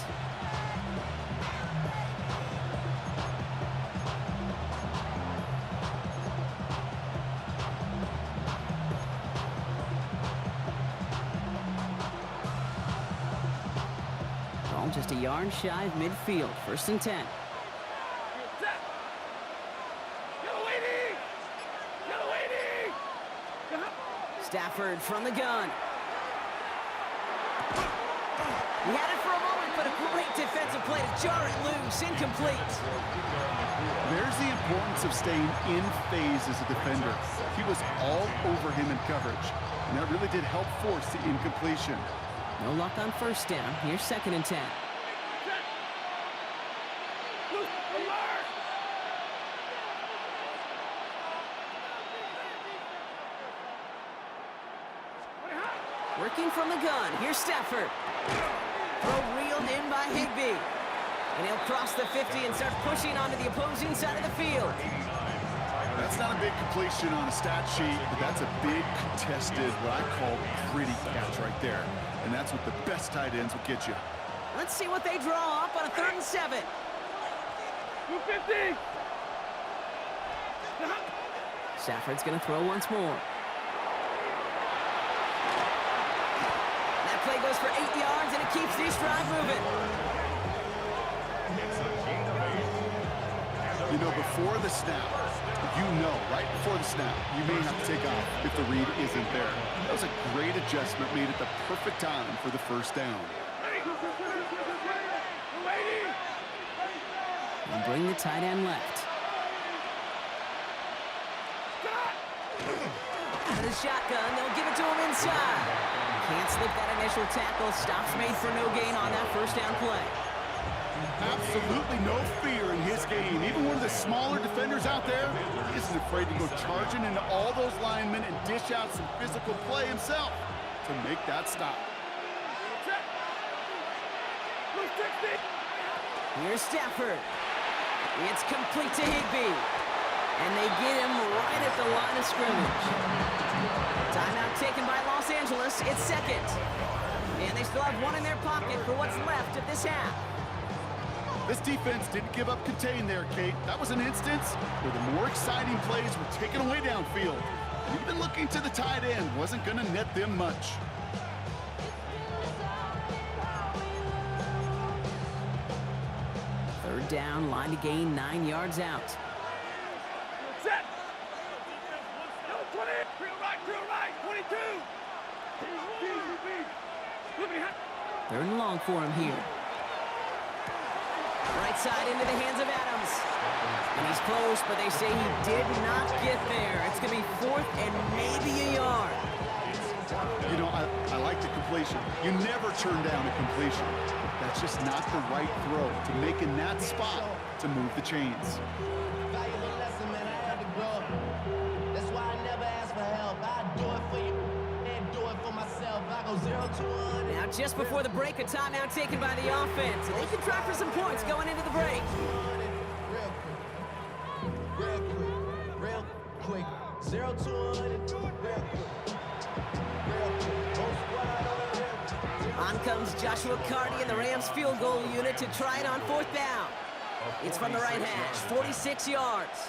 All just a yard shy of midfield, 1st and 10. Stafford from the gun. He had it for a moment, but a great defensive play to jar it loose, incomplete. There's the importance of staying in phase as a defender. He was all over him in coverage, and that really did help force the incompletion. No luck on 1st down. Here's 2nd and 10. Working from the gun. Here's Stafford. Throw reeled in by Higbee. And he'll cross the 50 and start pushing onto the opposing side of the field. That's not a big completion on a stat sheet, but that's a big contested, what I call pretty catch right there. And that's what the best tight ends will get you. Let's see what they draw up on a 3rd and 7. 250. Stafford's going to throw once more. That play goes for 8 yards, and it keeps this drive moving. You know, before the snap, right before the snap, you may have to take off if the read isn't there. That was a great adjustment made at the perfect time for the 1st down. And bring the tight end left. Out of the shotgun, they'll give it to him inside. Can't slip that initial tackle. Stops made for no gain on that 1st down play. Absolutely no fear in his game. Even one of the smaller defenders out there isn't afraid to go charging into all those linemen and dish out some physical play himself to make that stop. Here's Stafford. It's complete to Higbee. And they get him right at the line of scrimmage. Timeout taken by Los Angeles. It's 2nd. And they still have one in their pocket for what's left of this half. This defense didn't give up contain there, Kate. That was an instance where the more exciting plays were taken away downfield. And even looking to the tight end wasn't going to net them much. Third down, line to gain 9 yards out. Set. No, 20. Real right, 22. Third and long for him here. Right side into the hands of Adams. And he's close, but they say he did not get there. It's going to be 4th and maybe a yard. You know, I like the completion. You never turn down a completion. That's just not the right throw to make in that spot to move the chains. That's why I never ask for help. I do it for you and do it for myself. I go 0 to 1. Now, just before the break, a timeout taken by the offense. They can try for some points going into the break. Real quick. 0 to 1. On comes Joshua Carty and the Rams field goal unit to try it on 4th down. It's from the right hash, 46 yards.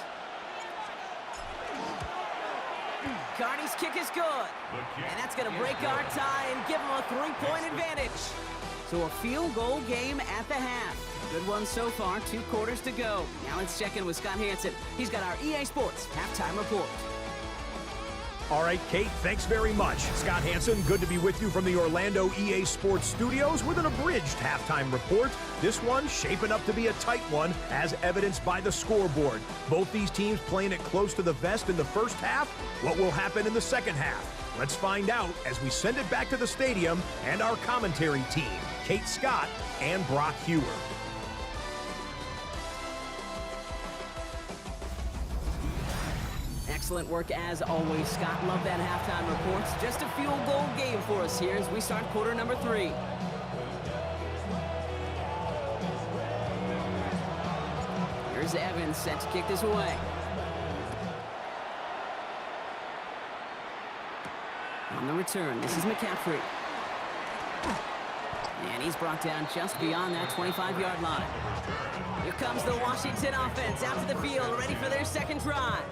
Carty's kick is good. And that's going to break our tie and give him a 3-point advantage. So a field goal game at the half. Good one so far, 2 quarters to go. Now let's check in with Scott Hanson. He's got our EA Sports halftime report. All right, Kate, thanks very much. Scott Hanson, good to be with you from the Orlando EA Sports Studios with an abridged halftime report. This one shaping up to be a tight one, as evidenced by the scoreboard. Both these teams playing it close to the vest in the first half. What will happen in the second half? Let's find out as we send it back to the stadium and our commentary team, Kate Scott and Brock Hewer. Excellent work as always, Scott. Love that halftime reports. Just a field goal game for us here as we start quarter number 3. Here's Evans set to kick this away. On the return, this is McCaffrey. And he's brought down just beyond that 25-yard line. Here comes the Washington offense out to the field, ready for their second drive.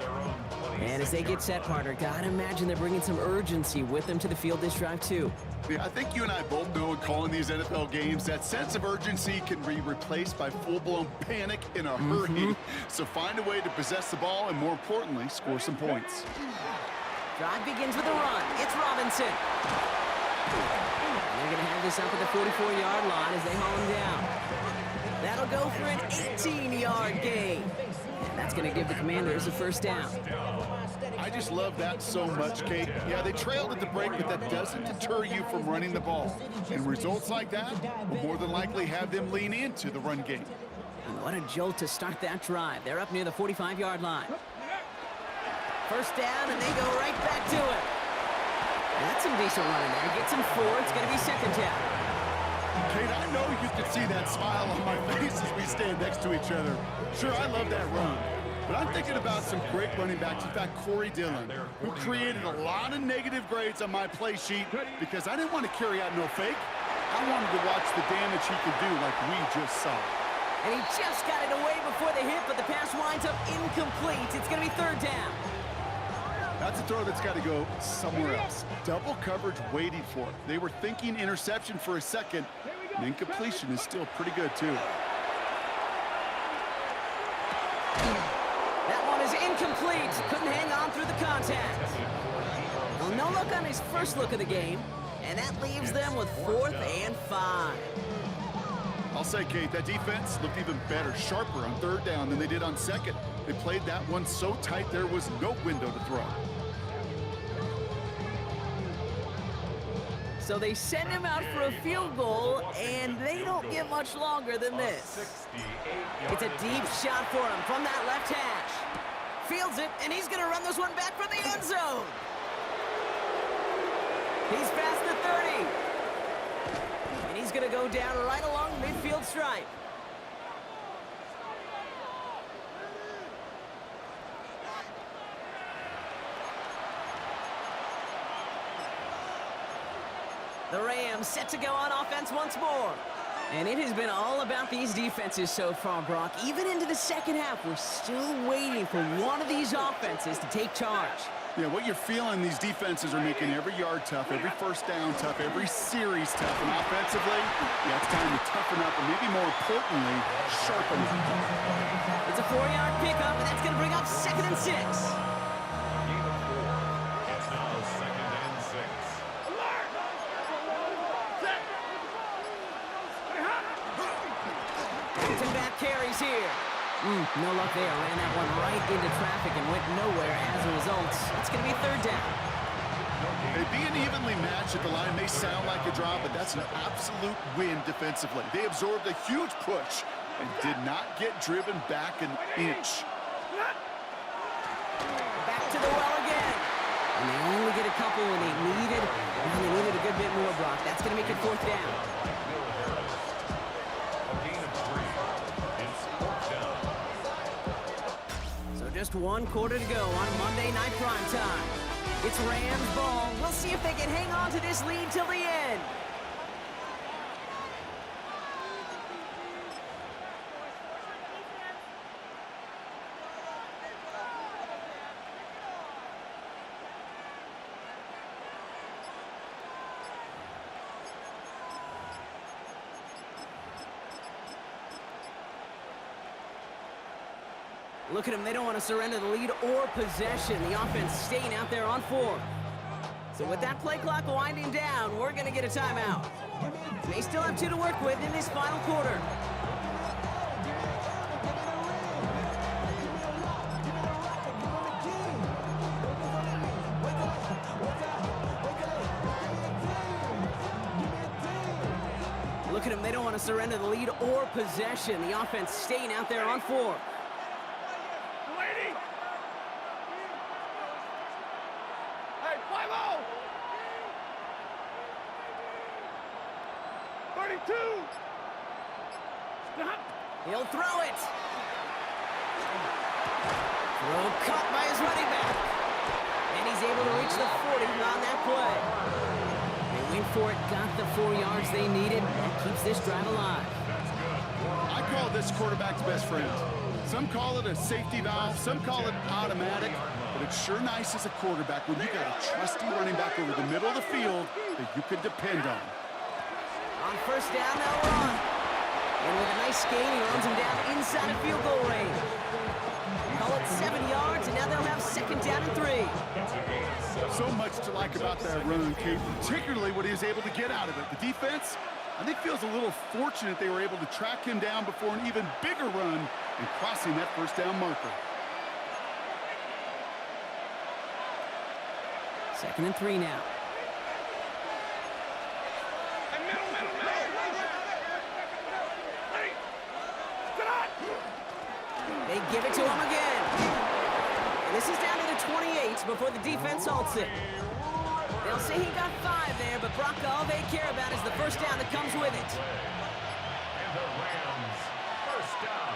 And as they get set, partner, gotta imagine they're bringing some urgency with them to the field this drive, too. Yeah, I think you and I both know in calling these NFL games, that sense of urgency can be replaced by full-blown panic in a hurry. So find a way to possess the ball and, more importantly, score some points. Drive begins with a run. It's Robinson. And they're going to have this up at the 44-yard line as they haul him down. That'll go for an 18-yard gain. And that's going to give the Commanders a first down. I just love that so much, Kate. Yeah, they trailed at the break, but that doesn't deter you from running the ball. And results like that will more than likely have them lean into the run game. And what a jolt to start that drive. They're up near the 45-yard line. First down, and they go right back to it. That's some decent running there. Gets him 4. It's going to be second down. Kate, I know you can see that smile on my face as we stand next to each other. Sure, I love that run. But I'm thinking about some great running backs. In fact, Corey Dillon, who created a lot of negative grades on my play sheet because I didn't want to carry out no fake. I wanted to watch the damage he could do like we just saw. And he just got it away before the hit, but the pass winds up incomplete. It's going to be third down. That's a throw that's got to go somewhere else. Double coverage waiting for it. They were thinking interception for a second, and incompletion is still pretty good, too. That one is incomplete. Couldn't hang on through the contact. Well, no look on his first look of the game, and that leaves them with 4th and 5. I'll say, Kate, that defense looked even better, sharper on third down than they did on second. They played that one so tight there was no window to throw. So they send him out for a field goal, and they don't get much longer than this. It's a deep shot for him from that left hash. Fields it, and he's going to run this one back from the end zone. He's past the 30. And he's going to go down right along the midfield stripe. The Rams set to go on offense once more. And it has been all about these defenses so far, Brock. Even into the second half, we're still waiting for one of these offenses to take charge. Yeah, what you're feeling, these defenses are making every yard tough, every first down tough, every series tough. And offensively, yeah, it's time to toughen up, and maybe more importantly, sharpen up. It's a 4-yard pickup, and that's going to bring up 2nd and 6. It's now 2nd and 6. Back carries here. No luck there. Ran that one right into traffic and went nowhere as a result. It's going to be 3rd down. Hey, being evenly matched at the line may sound like a draw, but that's an absolute win defensively. They absorbed a huge push and did not get driven back an inch. Back to the well again. And they only get a couple when they needed a good bit more, Brock. That's going to make it 4th down. Just 1 quarter to go on Monday Night Prime Time. It's Rams ball. We'll see if they can hang on to this lead till the end. Look at them, they don't want to surrender the lead or possession. The offense staying out there on 4. So with that play clock winding down, we're going to get a timeout. They still have 2 to work with in this final quarter. Look at them, they don't want to surrender the lead or possession. The offense staying out there on 4. He'll throw it. Throw caught by his running back. And he's able to reach the 40 on that play. They went for it, got the 4 yards they needed. That keeps this drive alive. I call this quarterback's best friend. Some call it a safety valve, some call it automatic, but it's sure nice as a quarterback when you got a trusty running back over the middle of the field that you can depend on. On 1st down, they'll run. And with a nice gain, he runs him down inside of field goal range. Call it 7 yards, and now they'll have 2nd down and 3. So much to like about that run, Kate, particularly what he was able to get out of it. The defense, I think, feels a little fortunate they were able to track him down before an even bigger run and crossing that 1st down marker. 2nd and 3 now. They give it to him again. And this is down to the 28 before the defense halts it. They'll say he got 5 there, but Brock, all they care about is the 1st down that comes with it. And the Rams, 1st down.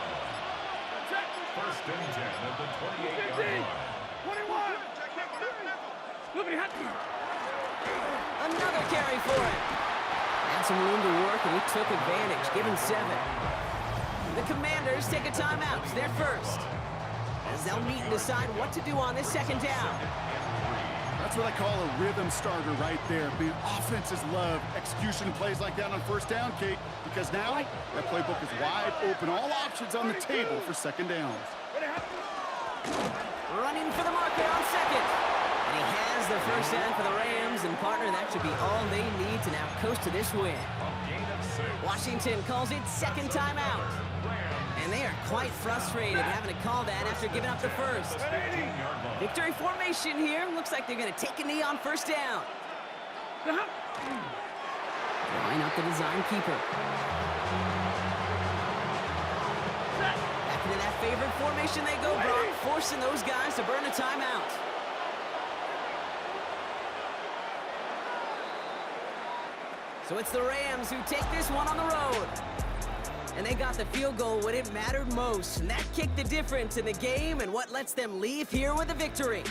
1st and 10 at the 28-yard line. 21. Another carry for him. Had some room to work, and he took advantage. Give him 7. The Commanders take a timeout. It's their first. As they'll meet and decide what to do on this 2nd down. That's what I call a rhythm starter right there. The offenses love execution plays like that on 1st down, Kate, because now that playbook is wide open. All options on the table for 2nd downs. Running for the marker on 2nd. And he has the 1st down for the Rams, and partner, that should be all they need to now coast to this win. Washington calls it 2nd timeout. And they are quite frustrated having to call that after giving up the 1st. Victory formation here. Looks like they're going to take a knee on 1st down. Line up the design keeper. Back into that favorite formation they go, Brock, forcing those guys to burn a timeout. So it's the Rams who take this one on the road. And they got the field goal when it mattered most. And that kicked the difference in the game and what lets them leave here with a victory.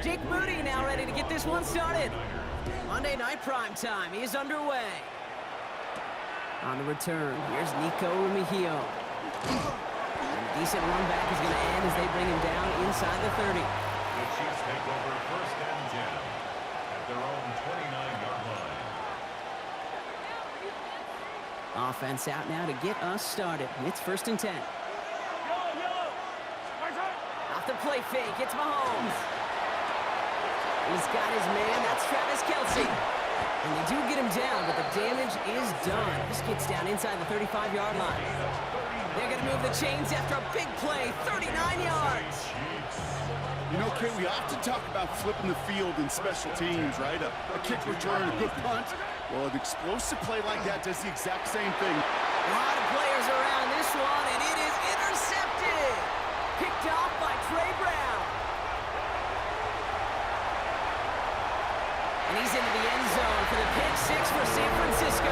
Jake Moody now ready to get this one started. Monday Night Prime Time is underway. On the return, here's Nico Remigio. And a decent run back is going to end as they bring him down inside the 30. The Chiefs take over 1st and 10 at their own 29-yard line. Offense out now to get us started. It's 1st and 10. Off the play fake, it's Mahomes. He's got his man, that's Travis Kelce. And they do get him down, but the damage is done. This gets down inside the 35-yard line. They're going to move the chains after a big play, 39 yards. You know, Kate, we often talk about flipping the field in special teams, right? A kick return, a good punt. Well, an explosive play like that does the exact same thing. A lot of players around this one, and it is intercepted. Picked off by Trey Brown. And he's into the end zone for the pick six for San Francisco.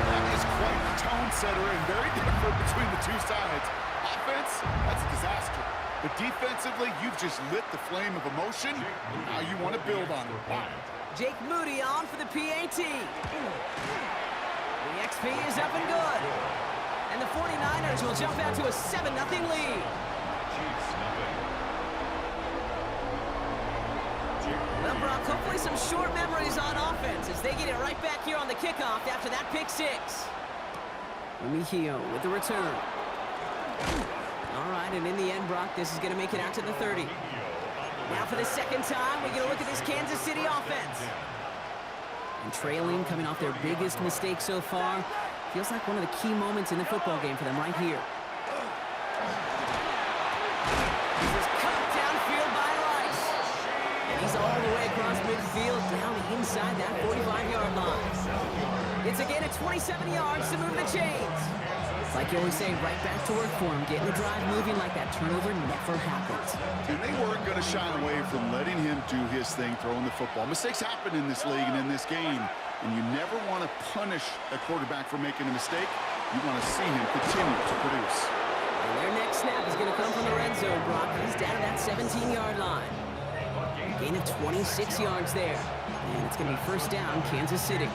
That is quite the tone setter and very different between the two sides. Offense, that's a disaster. But defensively, you've just lit the flame of emotion, and now you want to build on it. Wow. Jake Moody on for the PAT. The XP is up and good. And the 49ers will jump out to a 7-0 lead. Well, Brock, hopefully some short memories on offense as they get it right back here on the kickoff after that pick six. Remigio with the return. All right, and in the end, Brock, this is going to make it out to the 30. Now for the second time, we get a look at this Kansas City offense. And trailing, coming off their biggest mistake so far. Feels like one of the key moments in the football game for them right here. This is cut downfield by Rice. And he's all the way across midfield, down inside that 45-yard line. It's again at 27 yards to move the chains. Like you always say, right back to work for him. Getting the drive moving like that turnover never happened. And they weren't going to shy away from letting him do his thing, throwing the football. Mistakes happen in this league and in this game. And you never want to punish a quarterback for making a mistake. You want to see him continue to produce. And their next snap is going to come from the red zone, Brock. He's down at that 17-yard line. Gain of 26 yards there. And it's going to be first down, Kansas City.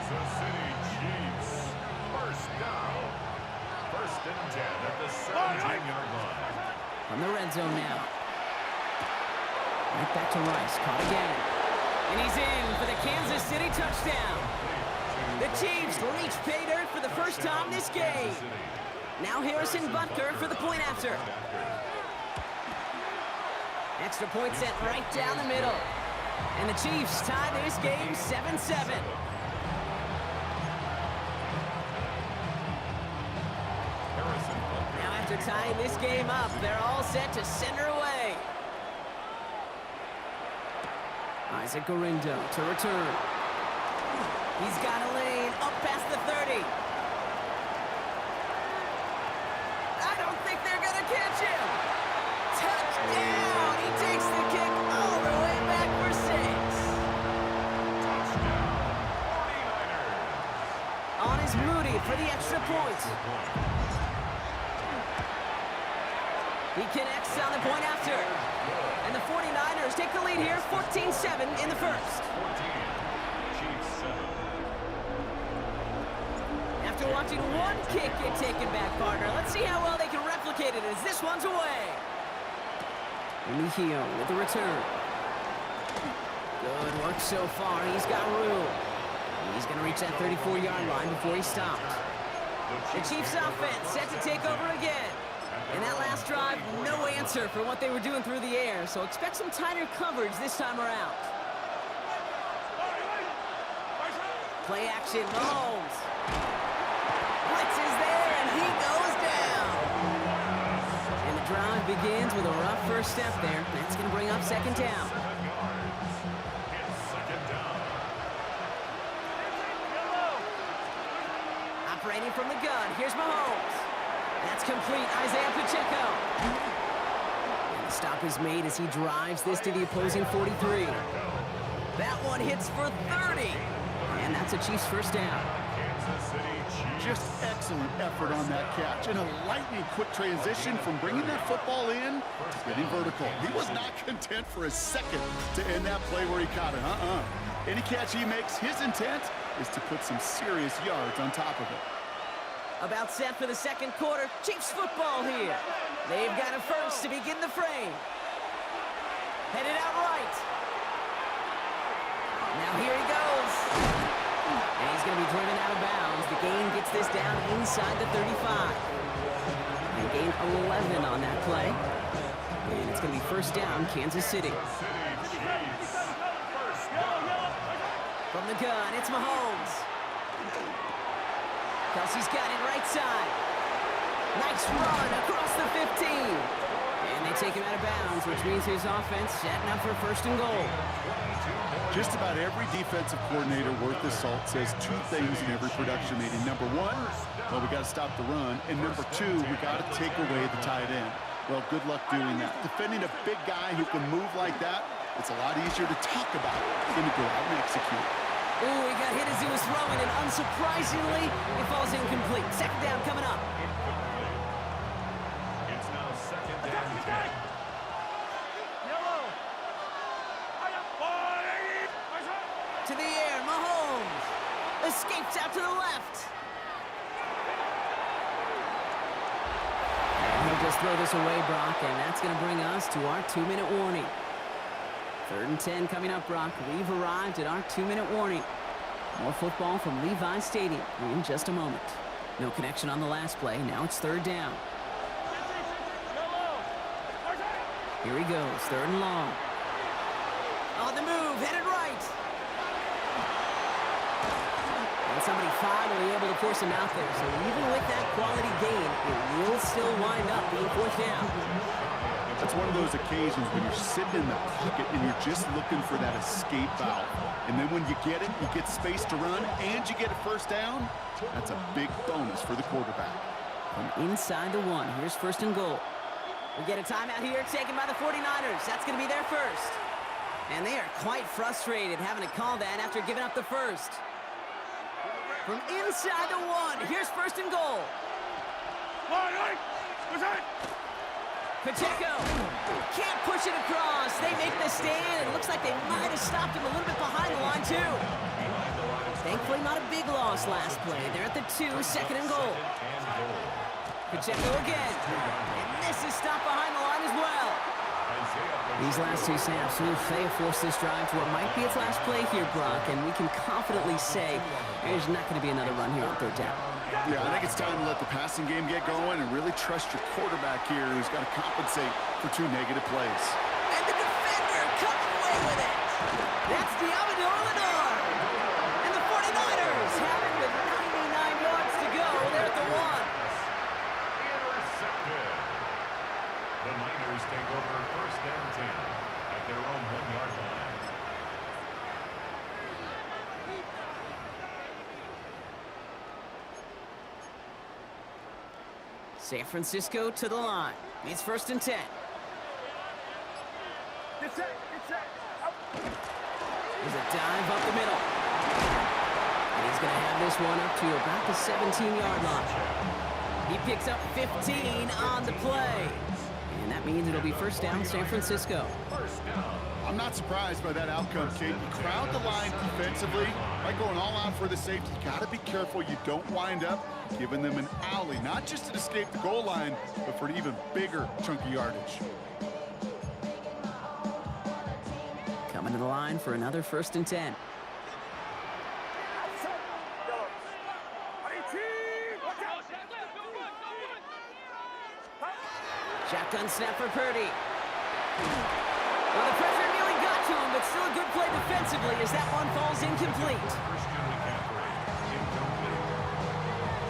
From the red zone now. Right back to Rice, caught again. And he's in for the Kansas City touchdown. The Chiefs reach pay dirt for the first time this game. Now Harrison Butker for the point after. Extra point set right down the middle. And the Chiefs tie this game 7-7. Now after tying this game up, they're all set to send her away. Isaac Gorindo to return. He's got a lane up past the 30. I don't think they're going to catch him. Touchdown! He takes the kick all the way back for 6. Touchdown, 49ers. On is Moody for the extra point. He connects on the point after. And the 49ers take the lead here, 14-7 in the first. 14, Chiefs 7. After watching one kick get taken back, partner, let's see how well they can replicate it as this one's away. Mejio with the return. Good work so far. He's got room. He's going to reach that 34-yard line before he stopped. The Chiefs offense set to take over again. In that last drive, no answer for what they were doing through the air, so expect some tighter coverage this time around. Play action, Mahomes. Blitz is there, and he goes down. And the drive begins with a rough first step there. That's going to bring up second down. Operating from the gun, here's Mahomes. That's complete, Isaiah Pacheco. And the stop is made as he drives this to the opposing 43. That one hits for 30. And that's a Chiefs first down. Just excellent effort on that catch. And a lightning quick transition from bringing that football in to getting vertical. He was not content for a second to end that play where he caught it. Any catch he makes, his intent is to put some serious yards on top of it. About set for the second quarter. Chiefs football here. They've got a first to begin the frame. Headed out right. Now here he goes. And he's going to be driven out of bounds. The gain gets this down inside the 35. And gain 11 on that play. And it's going to be first down, Kansas City. From the gun, it's Mahomes. Kelsey's got it right side. Nice run across the 15. And they take him out of bounds, which means his offense setting up for first and goal. Just about every defensive coordinator worth his salt says two things in every production meeting. Number one, well, we got to stop the run. And number two, we got to take away the tight end. Well, good luck doing that. Defending a big guy who can move like that, it's a lot easier to talk about than to go out and execute. Ooh, he got hit as he was throwing, and unsurprisingly, it falls incomplete. Second down coming up. It's now second down 10. To the air, Mahomes. Escapes out to the left. And he'll just throw this away, Brock, and that's going to bring us to our 2-minute warning. 3rd and 10 coming up, Brock. We've arrived at our 2-minute warning. More football from Levi Stadium in just a moment. No connection on the last play. Now it's 3rd down. Here he goes, 3rd and long. On the move, headed right. And somebody finally able to force him out there. So even with that quality gain, it will still wind up being 4th down. That's one of those occasions when you're sitting in the pocket and you're just looking for that escape valve. And then when you get it, you get space to run, and you get a first down. That's a big bonus for the quarterback. From inside the 1, here's 1st and goal. We get a timeout here taken by the 49ers. That's going to be their first. And they are quite frustrated having to call that after giving up the first. From inside the 1, here's 1st and goal. Pacheco can't push it across. They make the stand. It looks like they might have stopped him a little bit behind the line, too. Thankfully, not a big loss last play. They're at the 2, 2nd and goal. Pacheco again. And this is stopped behind the line as well. These last 2 snaps, they have forced this drive to what might be its last play here, Brock, and we can confidently say there's not going to be another run here on 3rd down. Yeah, I think it's time to let the passing game get going and really trust your quarterback here, who's got to compensate for 2 negative plays. And the defender comes away with it. That's Diamador Lenore. And the 49ers have it with 99 yards to go. They're at the 1. Intercepted. The Niners take over 1st and 10 at their own 1-yard line. San Francisco to the line. It's 1st and 10. There's a dive up the middle. And he's going to have this one up to about the 17-yard line. He picks up 15 on the play. And that means it'll be 1st down San Francisco. I'm not surprised by that outcome, Kate. You crowd the line defensively by going all out for the safety. You got to be careful you don't wind up giving them an alley, not just to escape the goal line, but for an even bigger chunk of yardage. Coming to the line for another 1st and 10. Shotgun snap for Purdy. Well, the pressure nearly got to him, but still a good play defensively as that one falls incomplete. Christian McCaffrey, incomplete.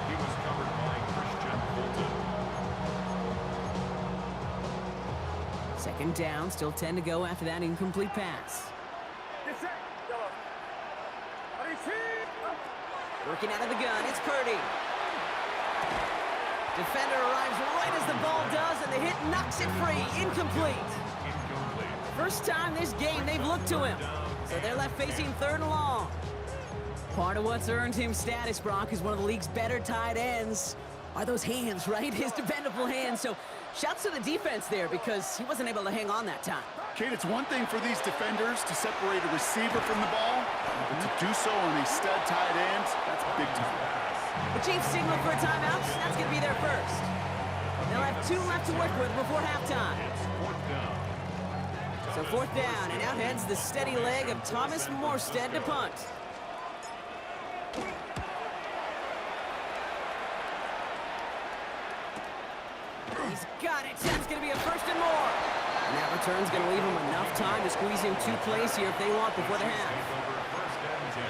He was covered by Christian Fulton. 2nd down, still 10 to go after that incomplete pass. Working out of the gun, it's Purdy. Defender arrives right as the ball does, and the hit knocks it free. Incomplete. First time this game they've looked to him. So they're left facing 3rd and long. Part of what's earned him status, Brock, is one of the league's better tight ends. Are those hands, right? His dependable hands. So shouts to the defense there because he wasn't able to hang on that time. Kate, it's one thing for these defenders to separate a receiver from the ball, but to do so on a stud tight end, that's big time. The Chiefs signal for a timeout. That's going to be their first. They'll have 2 left to work with before halftime. So 4th down, and out heads the steady leg of Thomas Morstead to punt. He's got it. That's going to be a 1st and more. And that return's going to leave him enough time to squeeze in 2 plays here if they want before the half. First and 10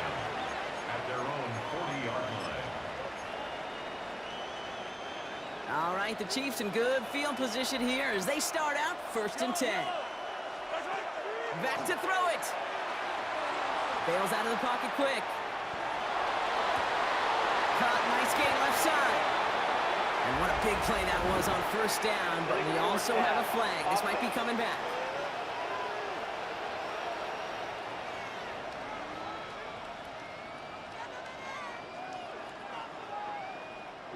at their own 40-yard line. All right, the Chiefs in good field position here as they start out 1st and 10. Back to throw it. Bails out of the pocket quick. Caught, nice gain left side. And what a big play that was on 1st down, but we also have a flag. This might be coming back.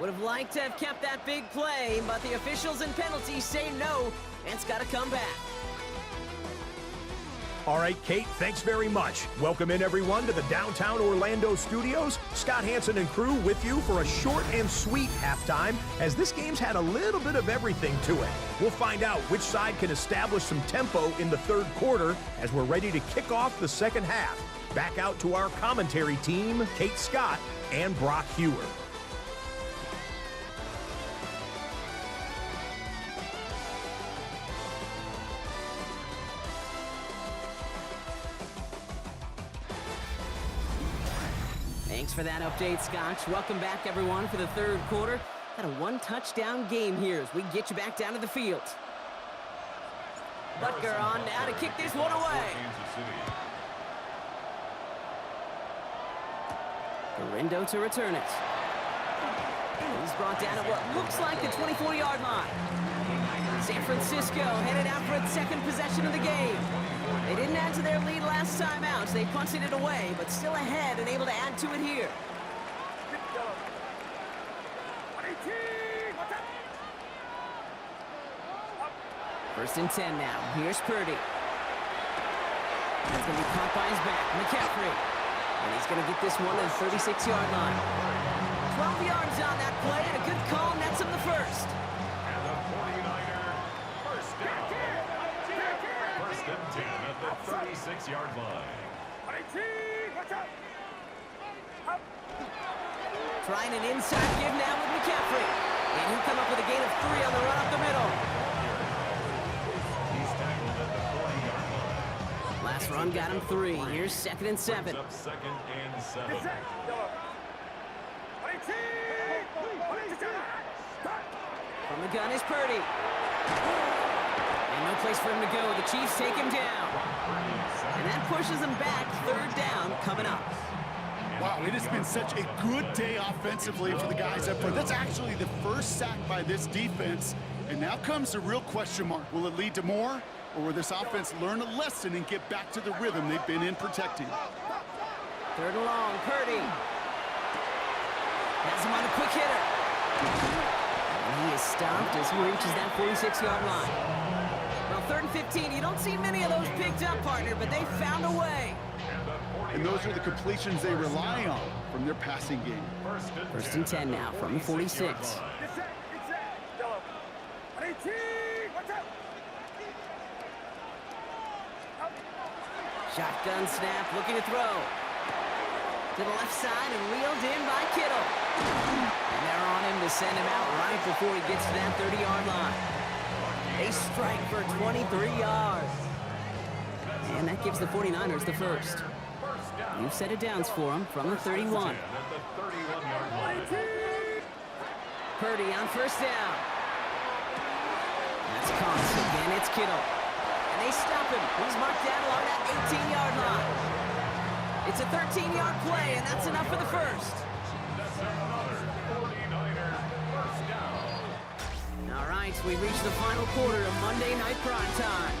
Would have liked to have kept that big play, but the officials and penalties say no, and it's got to come back. All right, Kate, thanks very much. Welcome in, everyone, to the downtown Orlando studios. Scott Hanson and crew with you for a short and sweet halftime, as this game's had a little bit of everything to it. We'll find out which side can establish some tempo in the 3rd quarter as we're ready to kick off the 2nd half. Back out to our commentary team, Kate Scott and Brock Hewer. Thanks for that update, Scotch. Welcome back, everyone, for the 3rd quarter. Got a 1-touchdown game here as we get you back down to the field. Butker on now to kick this one away. Garindo to return it. He's brought down at what looks like the 24-yard line. San Francisco headed out for its 2nd possession of the game. They didn't add to their lead last time out, so they punted it away, but still ahead and able to add to it here. First and 10 now. Here's Purdy. That's going to be caught by his back. McCaffrey. And he's going to get this one to the 36-yard line. 12 yards on that play, and a good call nets him the first. And the 49er, first down. First and 10 at the 36-yard line. Trying an inside give now with McCaffrey. And he'll come up with a gain of 3 on the run up the middle. He's tackled at the 40-yard line. Last run got him 3. Here's 2nd and 7. Brings up 2nd and 7. From the gun is Purdy. And no place for him to go. The Chiefs take him down. And that pushes him back. 3rd down coming up. Wow, it has been such a good day offensively for the guys up front. That's actually the first sack by this defense. And now comes the real question mark. Will it lead to more? Or will this offense learn a lesson and get back to the rhythm they've been in protecting? 3rd and long, Purdy. Has him on a quick hitter. And he is stopped as he reaches that 46-yard line. Well, 3rd and 15, you don't see many of those picked up, partner, but they found a way. And those are the completions they rely on from their passing game. 1st and 10 now from the 46. Shotgun snap, looking to throw. To the left side and reeled in by Kittle. And they're on him to send him out right before he gets to that 30-yard line. They strike for 23 yards. And that gives the 49ers the first. New set of downs for them from the 31. Purdy on 1st down. That's Cox again, it's Kittle. And they stop him. He's marked down along that 18-yard line. It's a 13-yard play, and that's enough for the first. All right, so we reached the final quarter of Monday Night Primetime.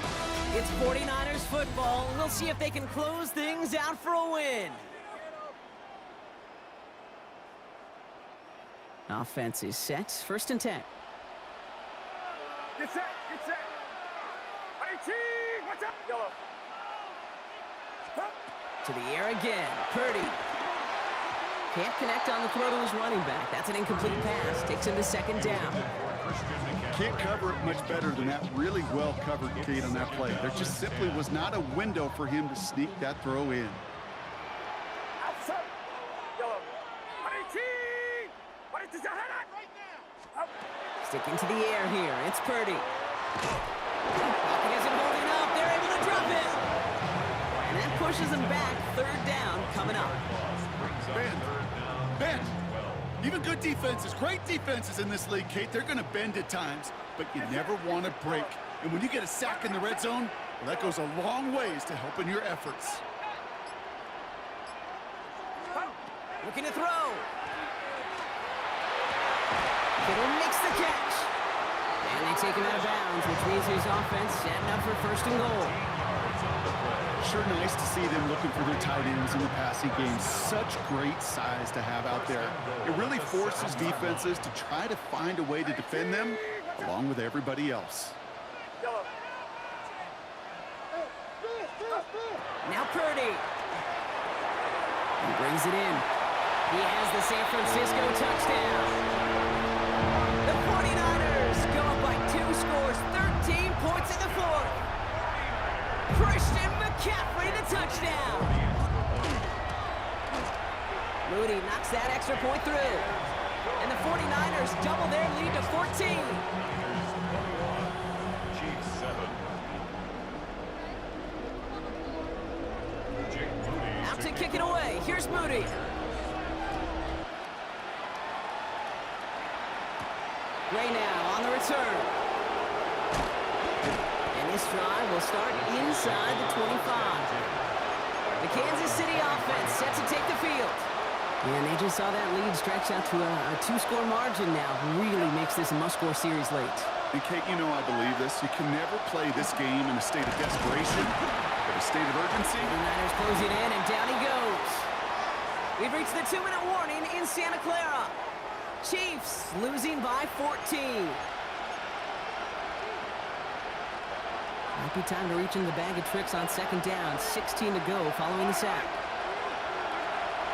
It's 49ers football, and we'll see if they can close things out for a win. Offense is set. 1st and 10. Get set, get set. 18, watch out, yellow. To the air again, Purdy. Can't connect on the throw to his running back. That's an incomplete pass. Takes him to 2nd down. Can't cover it much better than that really well covered Kate on that play. There just simply was not a window for him to sneak that throw in. Outside, yellow. 18, what is this right now? Sticking to the air here. It's Purdy. He isn't holding up. They're able to drop him. And that pushes him back. 3rd down coming up. Bend. Even good defenses, great defenses in this league, Kate, they're going to bend at times, but you never want to break. And when you get a sack in the red zone, well, that goes a long ways to helping your efforts. Looking to throw. Kittle makes the catch. And they take him out of bounds, which means his offense setting up for 1st and goal. Sure nice to see them looking for their tight ends in the passing game. Such great size to have out there. It really forces defenses to try to find a way to defend them along with everybody else. Now Purdy. He brings it in. He has the San Francisco touchdown. The 49ers go up by 2 scores, 13 points in the 4th. Christian McCaffrey, the touchdown. Moody knocks that extra point through. And the 49ers double their lead to 14. Chiefs 7. Out to kick it away. Here's Moody. Gray now on the return. And this drive will start inside the 25. The Kansas City offense set to take the field. And they just saw that lead stretch out to a 2-score margin now. Really makes this a must-score series late. And Kate, you know I believe this. You can never play this game in a state of desperation, but a state of urgency. The Niners close it in, and down he goes. We've reached the 2-minute warning in Santa Clara. Chiefs losing by 14. Might be time to reach in the bag of tricks on 2nd down. 16 to go following the sack.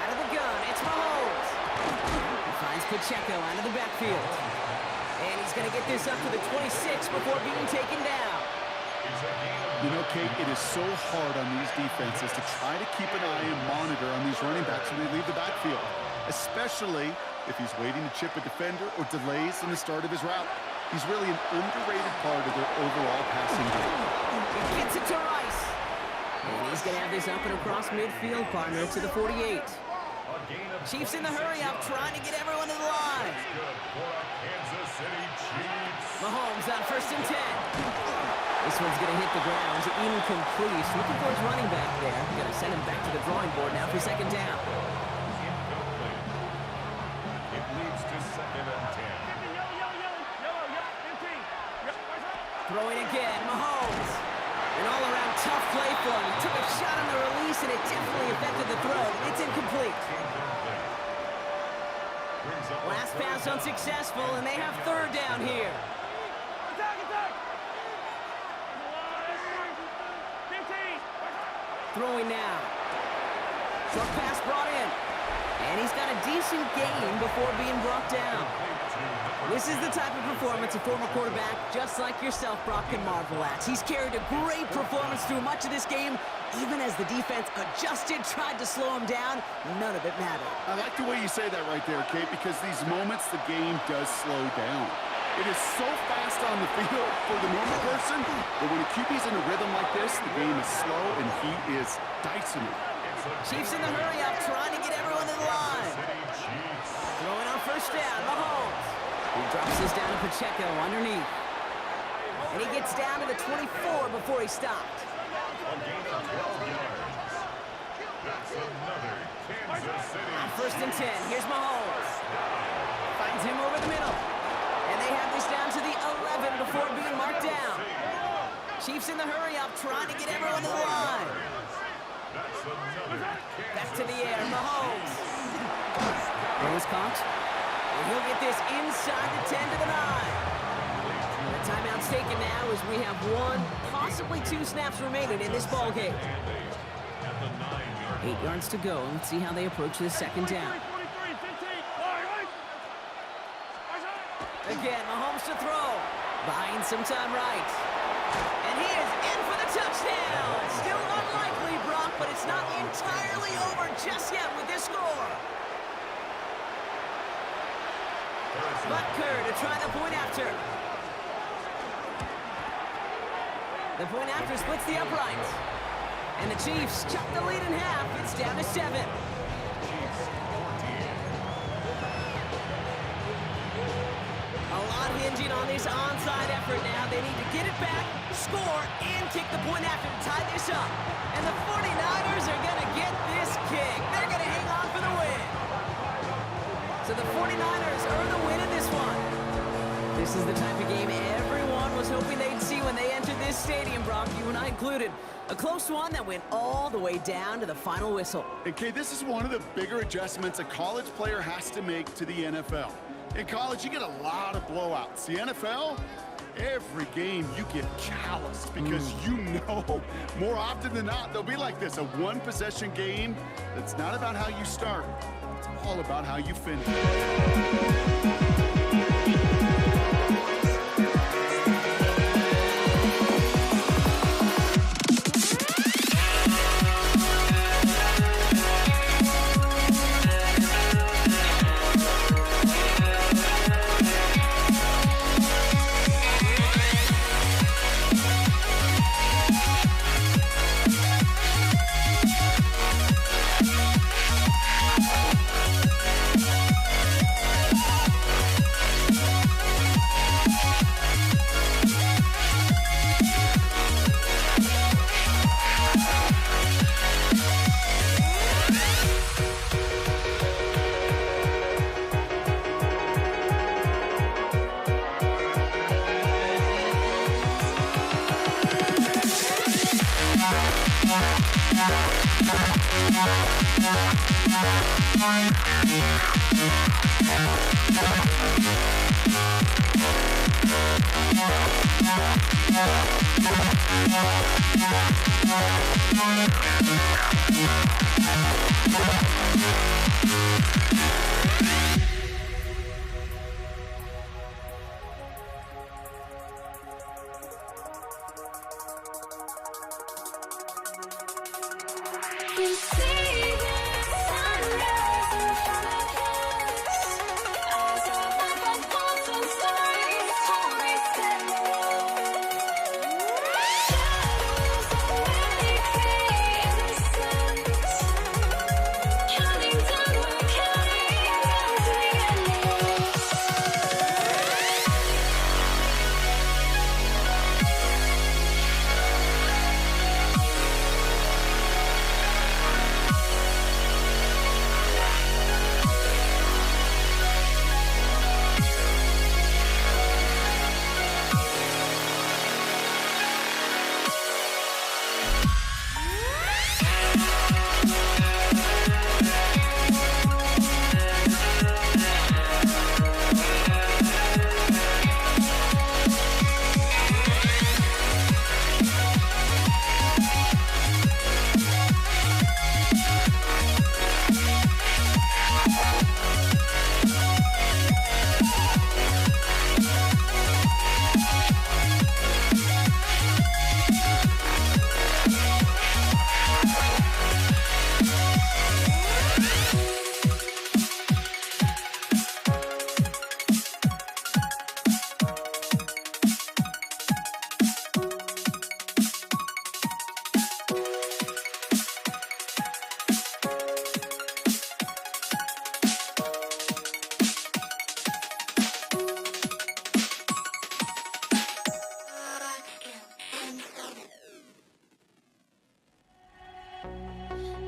Out of the gun, it's Mahomes. He finds Pacheco out of the backfield. And he's going to get this up to the 26 before being taken down. You know, Kate, it is so hard on these defenses to try to keep an eye and monitor on these running backs when they leave the backfield, especially if he's waiting to chip a defender or delays in the start of his route. He's really an underrated part of their overall passing game. He gets it to Rice. And he's going to have this up and across midfield, partner, to the 48. Chiefs in the hurry-up, trying to get everyone to the line. Mahomes on 1st and 10. This one's going to hit the ground, incomplete. Looking for his running back there. Going to send him back to the drawing board now for 2nd down. Throwing again, Mahomes. An all-around tough play for him. He took a shot on the release, and it definitely affected the throw. It's incomplete. Last pass unsuccessful, and they have third down here. Throwing now. Short pass brought in. And he's got a decent gain before being brought down. This is the type of performance a former quarterback, just like yourself, Brock, can marvel at. He's carried a great performance through much of this game, even as the defense adjusted, tried to slow him down. None of it mattered. I like the way you say that right there, Kate, because these moments the game does slow down. It is so fast on the field for the normal person, but when a QB's in a rhythm like this, the game is slow and he is dicing it. Chiefs in the hurry-up, trying to get everyone to the line. Throwing on first down, Mahomes. He drops this down to Pacheco underneath. And he gets down to the 24 before he stopped. On first and 10, here's Mahomes. Finds him over the middle. And they have this down to the 11 before being marked down. Chiefs in the hurry-up, trying to get everyone to the line. Back to the air, Mahomes. Throw is caught. And he'll get this inside the 10 to the 9. The timeout's taken now as we have 1, possibly 2 snaps remaining in this ball game. 8 yards to go. Let's see how they approach this second down. Again, Mahomes to throw. Buying some time right. And he is in for the touchdown. Still unlikely, Brock, but it's not entirely over just yet with this score. Butker to try the point after. The point after splits the uprights. And the Chiefs chop the lead in half. It's down to 7. A lot hinging on this onside effort now. They need to get it back, score, and kick the point after to tie this up. And the 49ers are going to get this kick. They're going to hang on for the win. So the 49ers earn the win in this one. This is the type of game everyone was hoping they'd see when they entered this stadium, Brock, you and I included. A close one that went all the way down to the final whistle. Okay, this is one of the bigger adjustments a college player has to make to the NFL. In college, you get a lot of blowouts. The NFL, every game you get calloused because you know more often than not they'll be like this, a one-possession game that's not about how you start. It's all about how you finish. We see the sunrise in front of us as our life unfolds and stories told reset. Shadows of many fade in the suns. Counting down, we're counting down to the endless.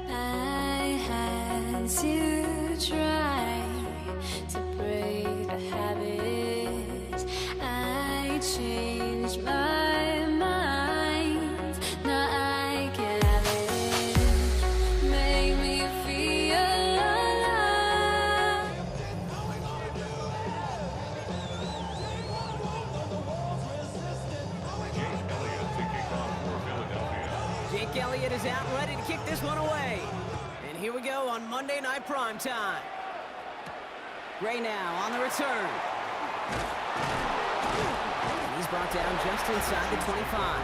I had to try to break the habit. I changed my mind. Now I can have it. Make me feel alive. Jake Elliott is out ready to kick this one away. And here we go on Monday Night Primetime. Gray now on the return. And he's brought down just inside the 25.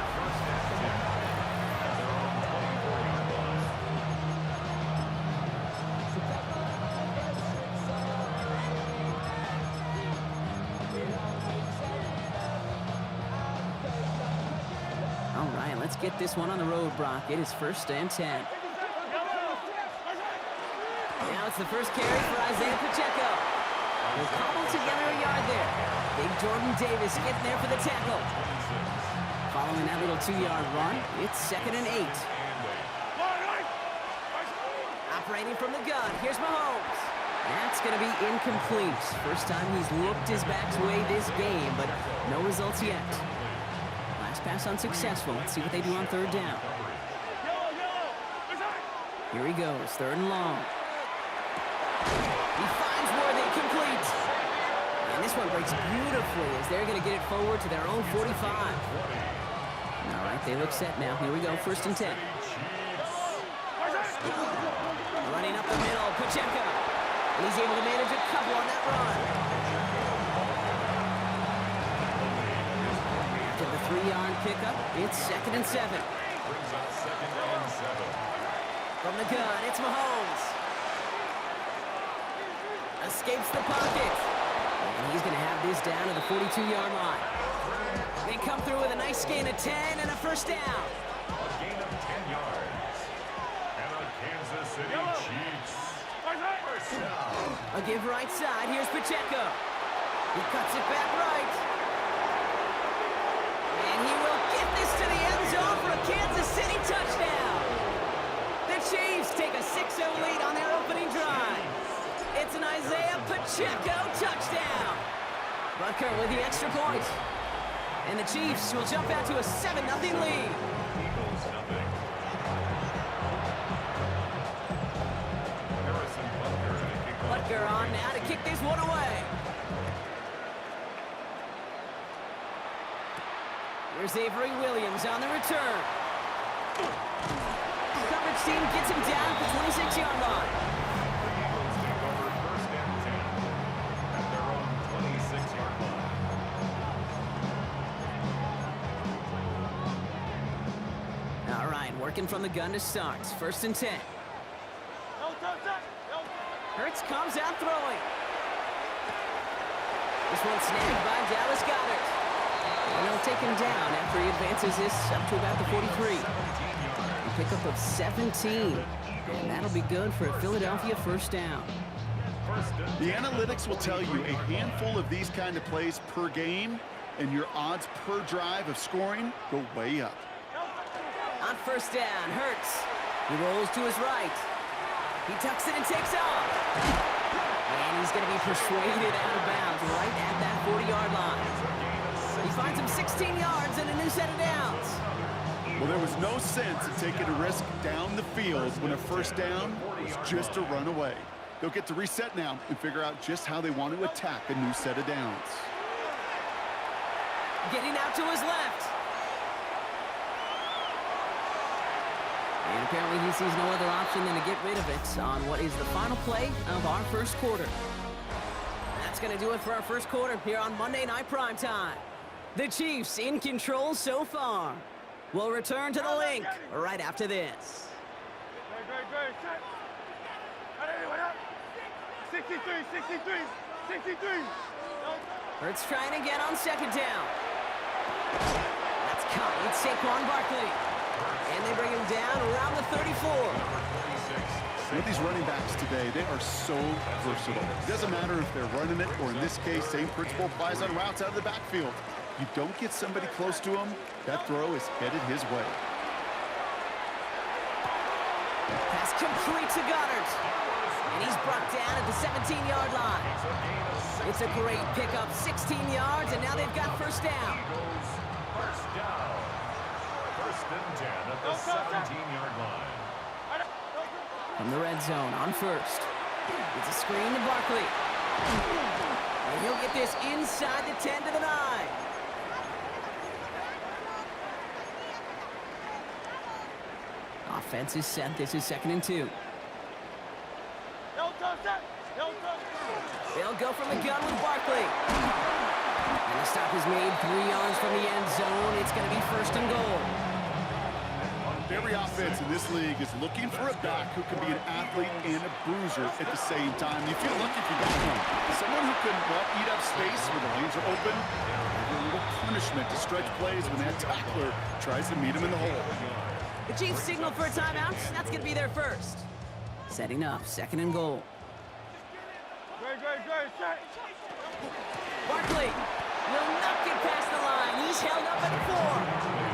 All right, let's get this one on the road, Brock. It is 1st and 10. Now it's the first carry for Isaiah Pacheco. We'll cobble together a yard there. Big Jordan Davis getting there for the tackle. Following that little 2-yard run, it's 2nd and 8. Operating from the gun, here's Mahomes. That's going to be incomplete. First time he's looked his back's way this game, but no results yet. Last pass unsuccessful. Let's see what they do on 3rd down. Here he goes, 3rd and long. He finds Worthy, complete. And this one breaks beautifully as they're going to get it forward to their own 45. All right, they look set now. Here we go, 1st and 10. Running up the middle, Pacheco. And he's able to manage a couple on that run. After the 3-yard pickup, it's 2nd and 7. From the gun, it's Mahomes. Escapes the pocket. And he's going to have this down to the 42-yard line. They come through with a nice gain of 10 and a 1st down. A gain of 10 yards. And the Kansas City Chiefs. First down. A give right side. Here's Pacheco. He cuts it back right. And he will get this to the end zone for a Kansas City touchdown. The Chiefs take a 6-0 lead on their opening drive. It's an Isaiah Pacheco touchdown. Butker with the extra point. And the Chiefs will jump out to a 7-0 lead. Eagles nothing. Harrison Butker on now to kick this one away. Here's Avery Williams on the return. Coverage team gets him down at the 26-yard line. Eagles take over 1st and 10 at their own 26-yard line. All right, working from the gun to start. 1st and 10. Hurts comes out throwing. This one snagged by Dallas Goedert. And they'll take him down after he advances this up to about the 43. A pickup of 17. And that'll be good for a Philadelphia 1st down. The analytics will tell you a handful of these kind of plays per game, and your odds per drive of scoring go way up. On 1st down, Hurts. He rolls to his right. He tucks it and takes off. And he's going to be persuaded out of bounds right at that 40-yard line. He finds him 16 yards and a new set of downs. Well, there was no sense in taking a risk down the field when a 1st down was just a run away. They'll get to reset now and figure out just how they want to attack a new set of downs. Getting out to his left. And apparently he sees no other option than to get rid of it on what is the final play of our 1st quarter. That's going to do it for our 1st quarter here on Monday Night Primetime. The Chiefs in control so far. We'll return to the link right after this. 63. Hurts trying again on 2nd down. That's caught. It's Saquon Barkley. And they bring him down around the 34. With these running backs today, they are so versatile. It doesn't matter if they're running it, or in this case, same principle applies on routes out of the backfield. You don't get somebody close to him, that throw is headed his way. pass complete to Goddard. And he's brought down at the 17-yard line. It's a great pickup, 16 yards, and now they've got first down. First down. First and 10 at the 17-yard line. From the red zone on first. It's a screen to Barkley. And he'll get this inside the 10 to the 9. Offense is set. This is 2nd and 2. They'll go from the gun with Barkley. And the stop is made 3 yards from the end zone. It's going to be 1st and goal. Every offense in this league is looking for a back who can be an athlete and a bruiser at the same time. You feel lucky if you got one. Someone who can, well, eat up space when the lanes are open. A little punishment to stretch plays when that tackler tries to meet him in the hole. The Chiefs signal for a timeout. That's going to be their first. Setting up, 2nd and goal. Barkley will not get past the line. He's held up at 4.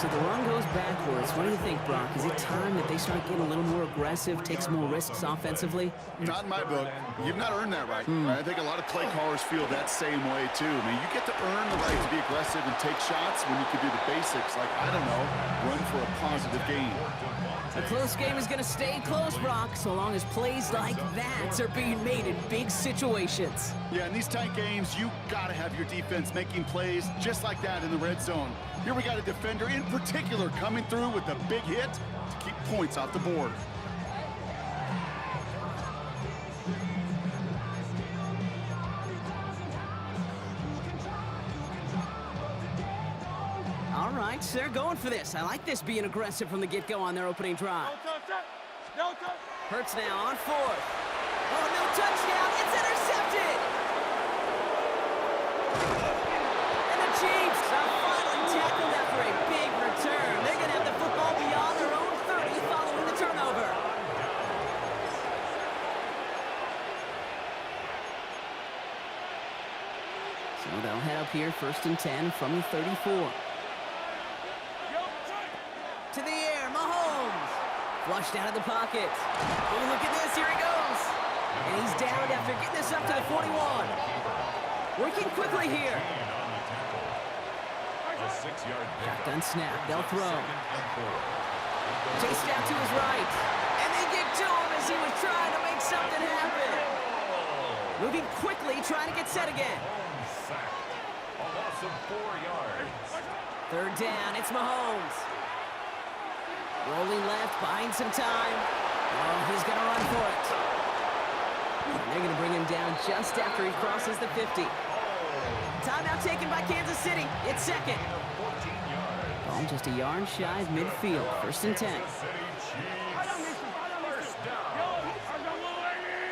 So the run goes backwards. What do you think, Brock? Is it time that they start getting a little more aggressive, take some more risks offensively? Not in my book. You've not earned that right. I think a lot of play callers feel that same way, too. I mean, you get to earn the right to be aggressive and take shots when you can do the basics, like, I don't know, run for a positive gain. A close game is going to stay close, Brock, so long as plays like that are being made in big situations. Yeah, in these tight games, you got to have your defense making plays just like that in the red zone. Here we got a defender in particular coming through with a big hit to keep points off the board. All right, they're going for this. I like this being aggressive from the get-go on their opening drive. Hurts now on 4th. Oh, no touchdown. It's intercepted. And the Chiefs are finally tackled after a big return. They're going to have the football beyond their own 30 following the turnover. So they'll head up here, 1st and 10 from the 34. To the air, Mahomes. Flushed out of the pocket. Oh, look at this, here he goes. And he's down after getting this up to the 41. Working quickly here. Shotgun snap, they'll throw. Chased out to his right. And they get to him as he was trying to make something happen. Moving quickly, trying to get set again. A loss of 4 yards. 3rd down, it's Mahomes. Rolling left, buying some time. Oh, he's going to run for it. And they're going to bring him down just after he crosses the 50. Timeout taken by Kansas City. It's 2nd. Ball just a yard shy of midfield. 1st and 10. First down.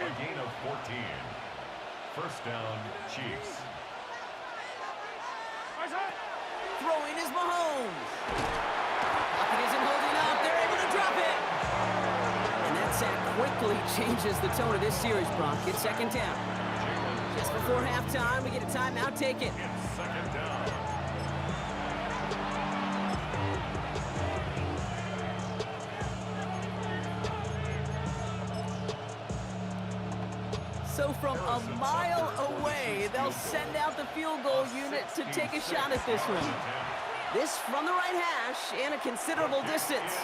A gain of 14. First down, Chiefs. Throwing is Mahomes. Pocket isn't holding up. They're able to drop it. And that sack quickly changes the tone of this series, Brock. It's 2nd down. Just before halftime, we get a timeout taken. It's 2nd down. So from a mile away, they'll send out the field goal unit to take a shot at this one. This from the right hash and a considerable distance.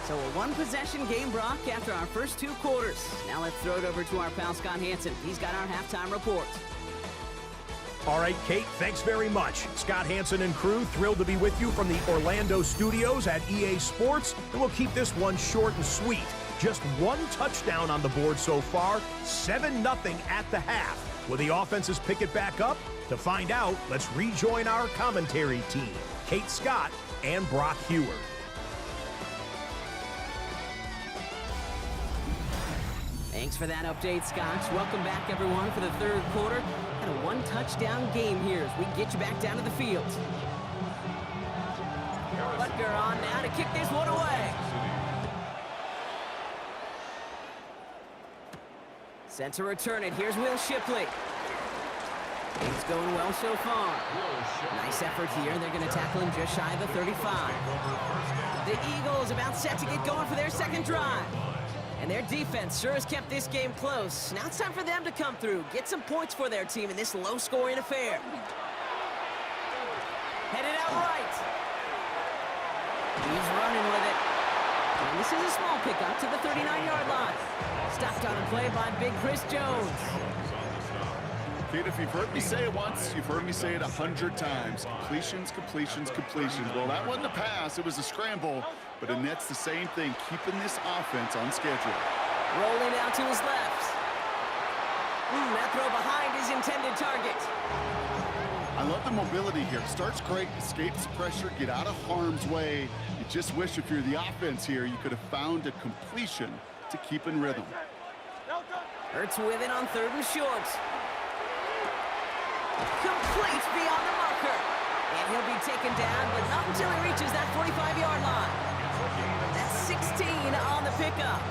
So a one-possession game, Brock, after our first 2 quarters. Now let's throw it over to our pal Scott Hanson. He's got our halftime report. All right, Kate, thanks very much. Scott Hanson and crew, thrilled to be with you from the Orlando studios at EA Sports. And we'll keep this one short and sweet. Just 1 touchdown on the board so far, 7-0 at the half. Will the offenses pick it back up? To find out, let's rejoin our commentary team, Kate Scott and Brock Huard. Thanks for that update, Scott. Welcome back, everyone, for the 3rd quarter. And a 1-touchdown game here as we get you back down to the field. Butker on now to kick this one away. Set to return it. Here's Will Shipley. It's going well so far. Nice effort here. They're going to tackle him just shy of the 35. The Eagles about set to get going for their second drive. And their defense sure has kept this game close. Now it's time for them to come through, get some points for their team in this low-scoring affair. Headed out right. He's running with it. And this is a small pickup to the 39-yard line. Stopped on a play by Big Chris Jones. Kid, if you've heard me say it once, you've heard me say it 100 times. Completions, completions, completions. Well, that wasn't a pass. It was a scramble. But Annette's the same thing, keeping this offense on schedule. Rolling out to his left. That throw behind his intended target. I love the mobility here. Starts great, escapes pressure, get out of harm's way. You just wish if you're the offense here, you could have found a completion to keep in rhythm. Hurts with it on 3rd and short. Complete beyond the marker. And he'll be taken down, but not until he reaches that 45-yard line. That's 16 on the pickup.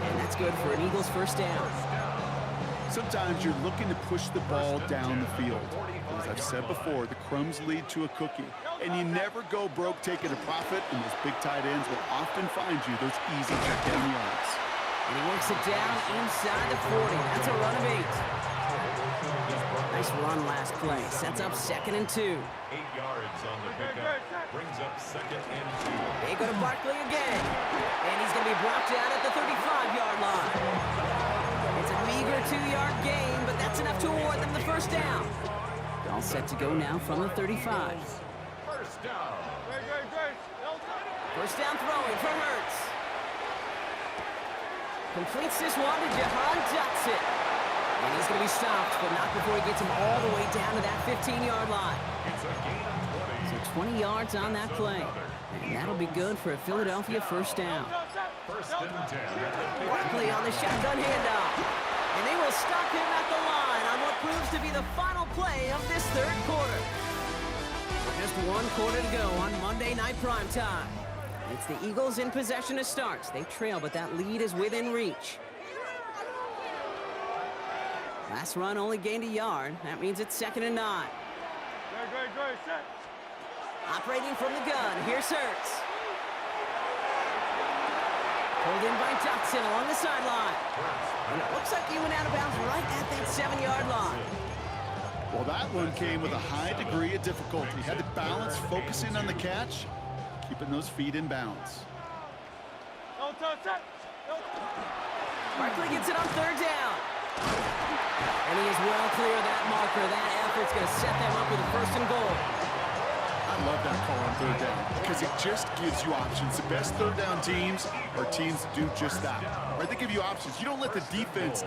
And that's good for an Eagles first down. Sometimes you're looking to push the ball down the field. As I've said before, the crumbs lead to a cookie. And you never go broke taking a profit, and those big tight ends will often find you those easy check down yards. And he works it down inside the 40. That's a run of 8. Nice run last play. Sets up 2nd and 2. 8 yards on the pickup. Brings up 2nd and 2. They go to Barkley again. And he's going to be brought down at the 35-yard line. It's a meager 2-yard gain, but that's enough to award them the first down. All set to go now from the 35. First down. First down throwing for Hurts. Completes this one to Jahan Dotson. And he's going to be stopped, but not before he gets him all the way down to that 15-yard line. It's a gain of 20. So 20 yards on that play. And that'll be good for a Philadelphia first down. First and 10. Barkley on the shotgun handoff. And they will stop him at the line on what proves to be the final play of this 3rd quarter. Just 1 quarter to go on Monday Night Primetime. It's the Eagles in possession to start. They trail, but that lead is within reach. Last run only gained a yard. That means it's 2nd and 9. Operating from the gun, here's Hurts. Pulled in by Dotson along the sideline. And it looks like he went out of bounds right at that 7-yard line. Well, that one came with a high degree of difficulty. Had to balance focusing on the catch, keeping those feet in bounds. Barkley gets it on 3rd down. And he is well clear of that marker. That effort's going to set them up with a 1st and goal. I love that call on 3rd down because it just gives you options. The best 3rd down teams are teams that do just that. Right? They give you options. You don't let the defense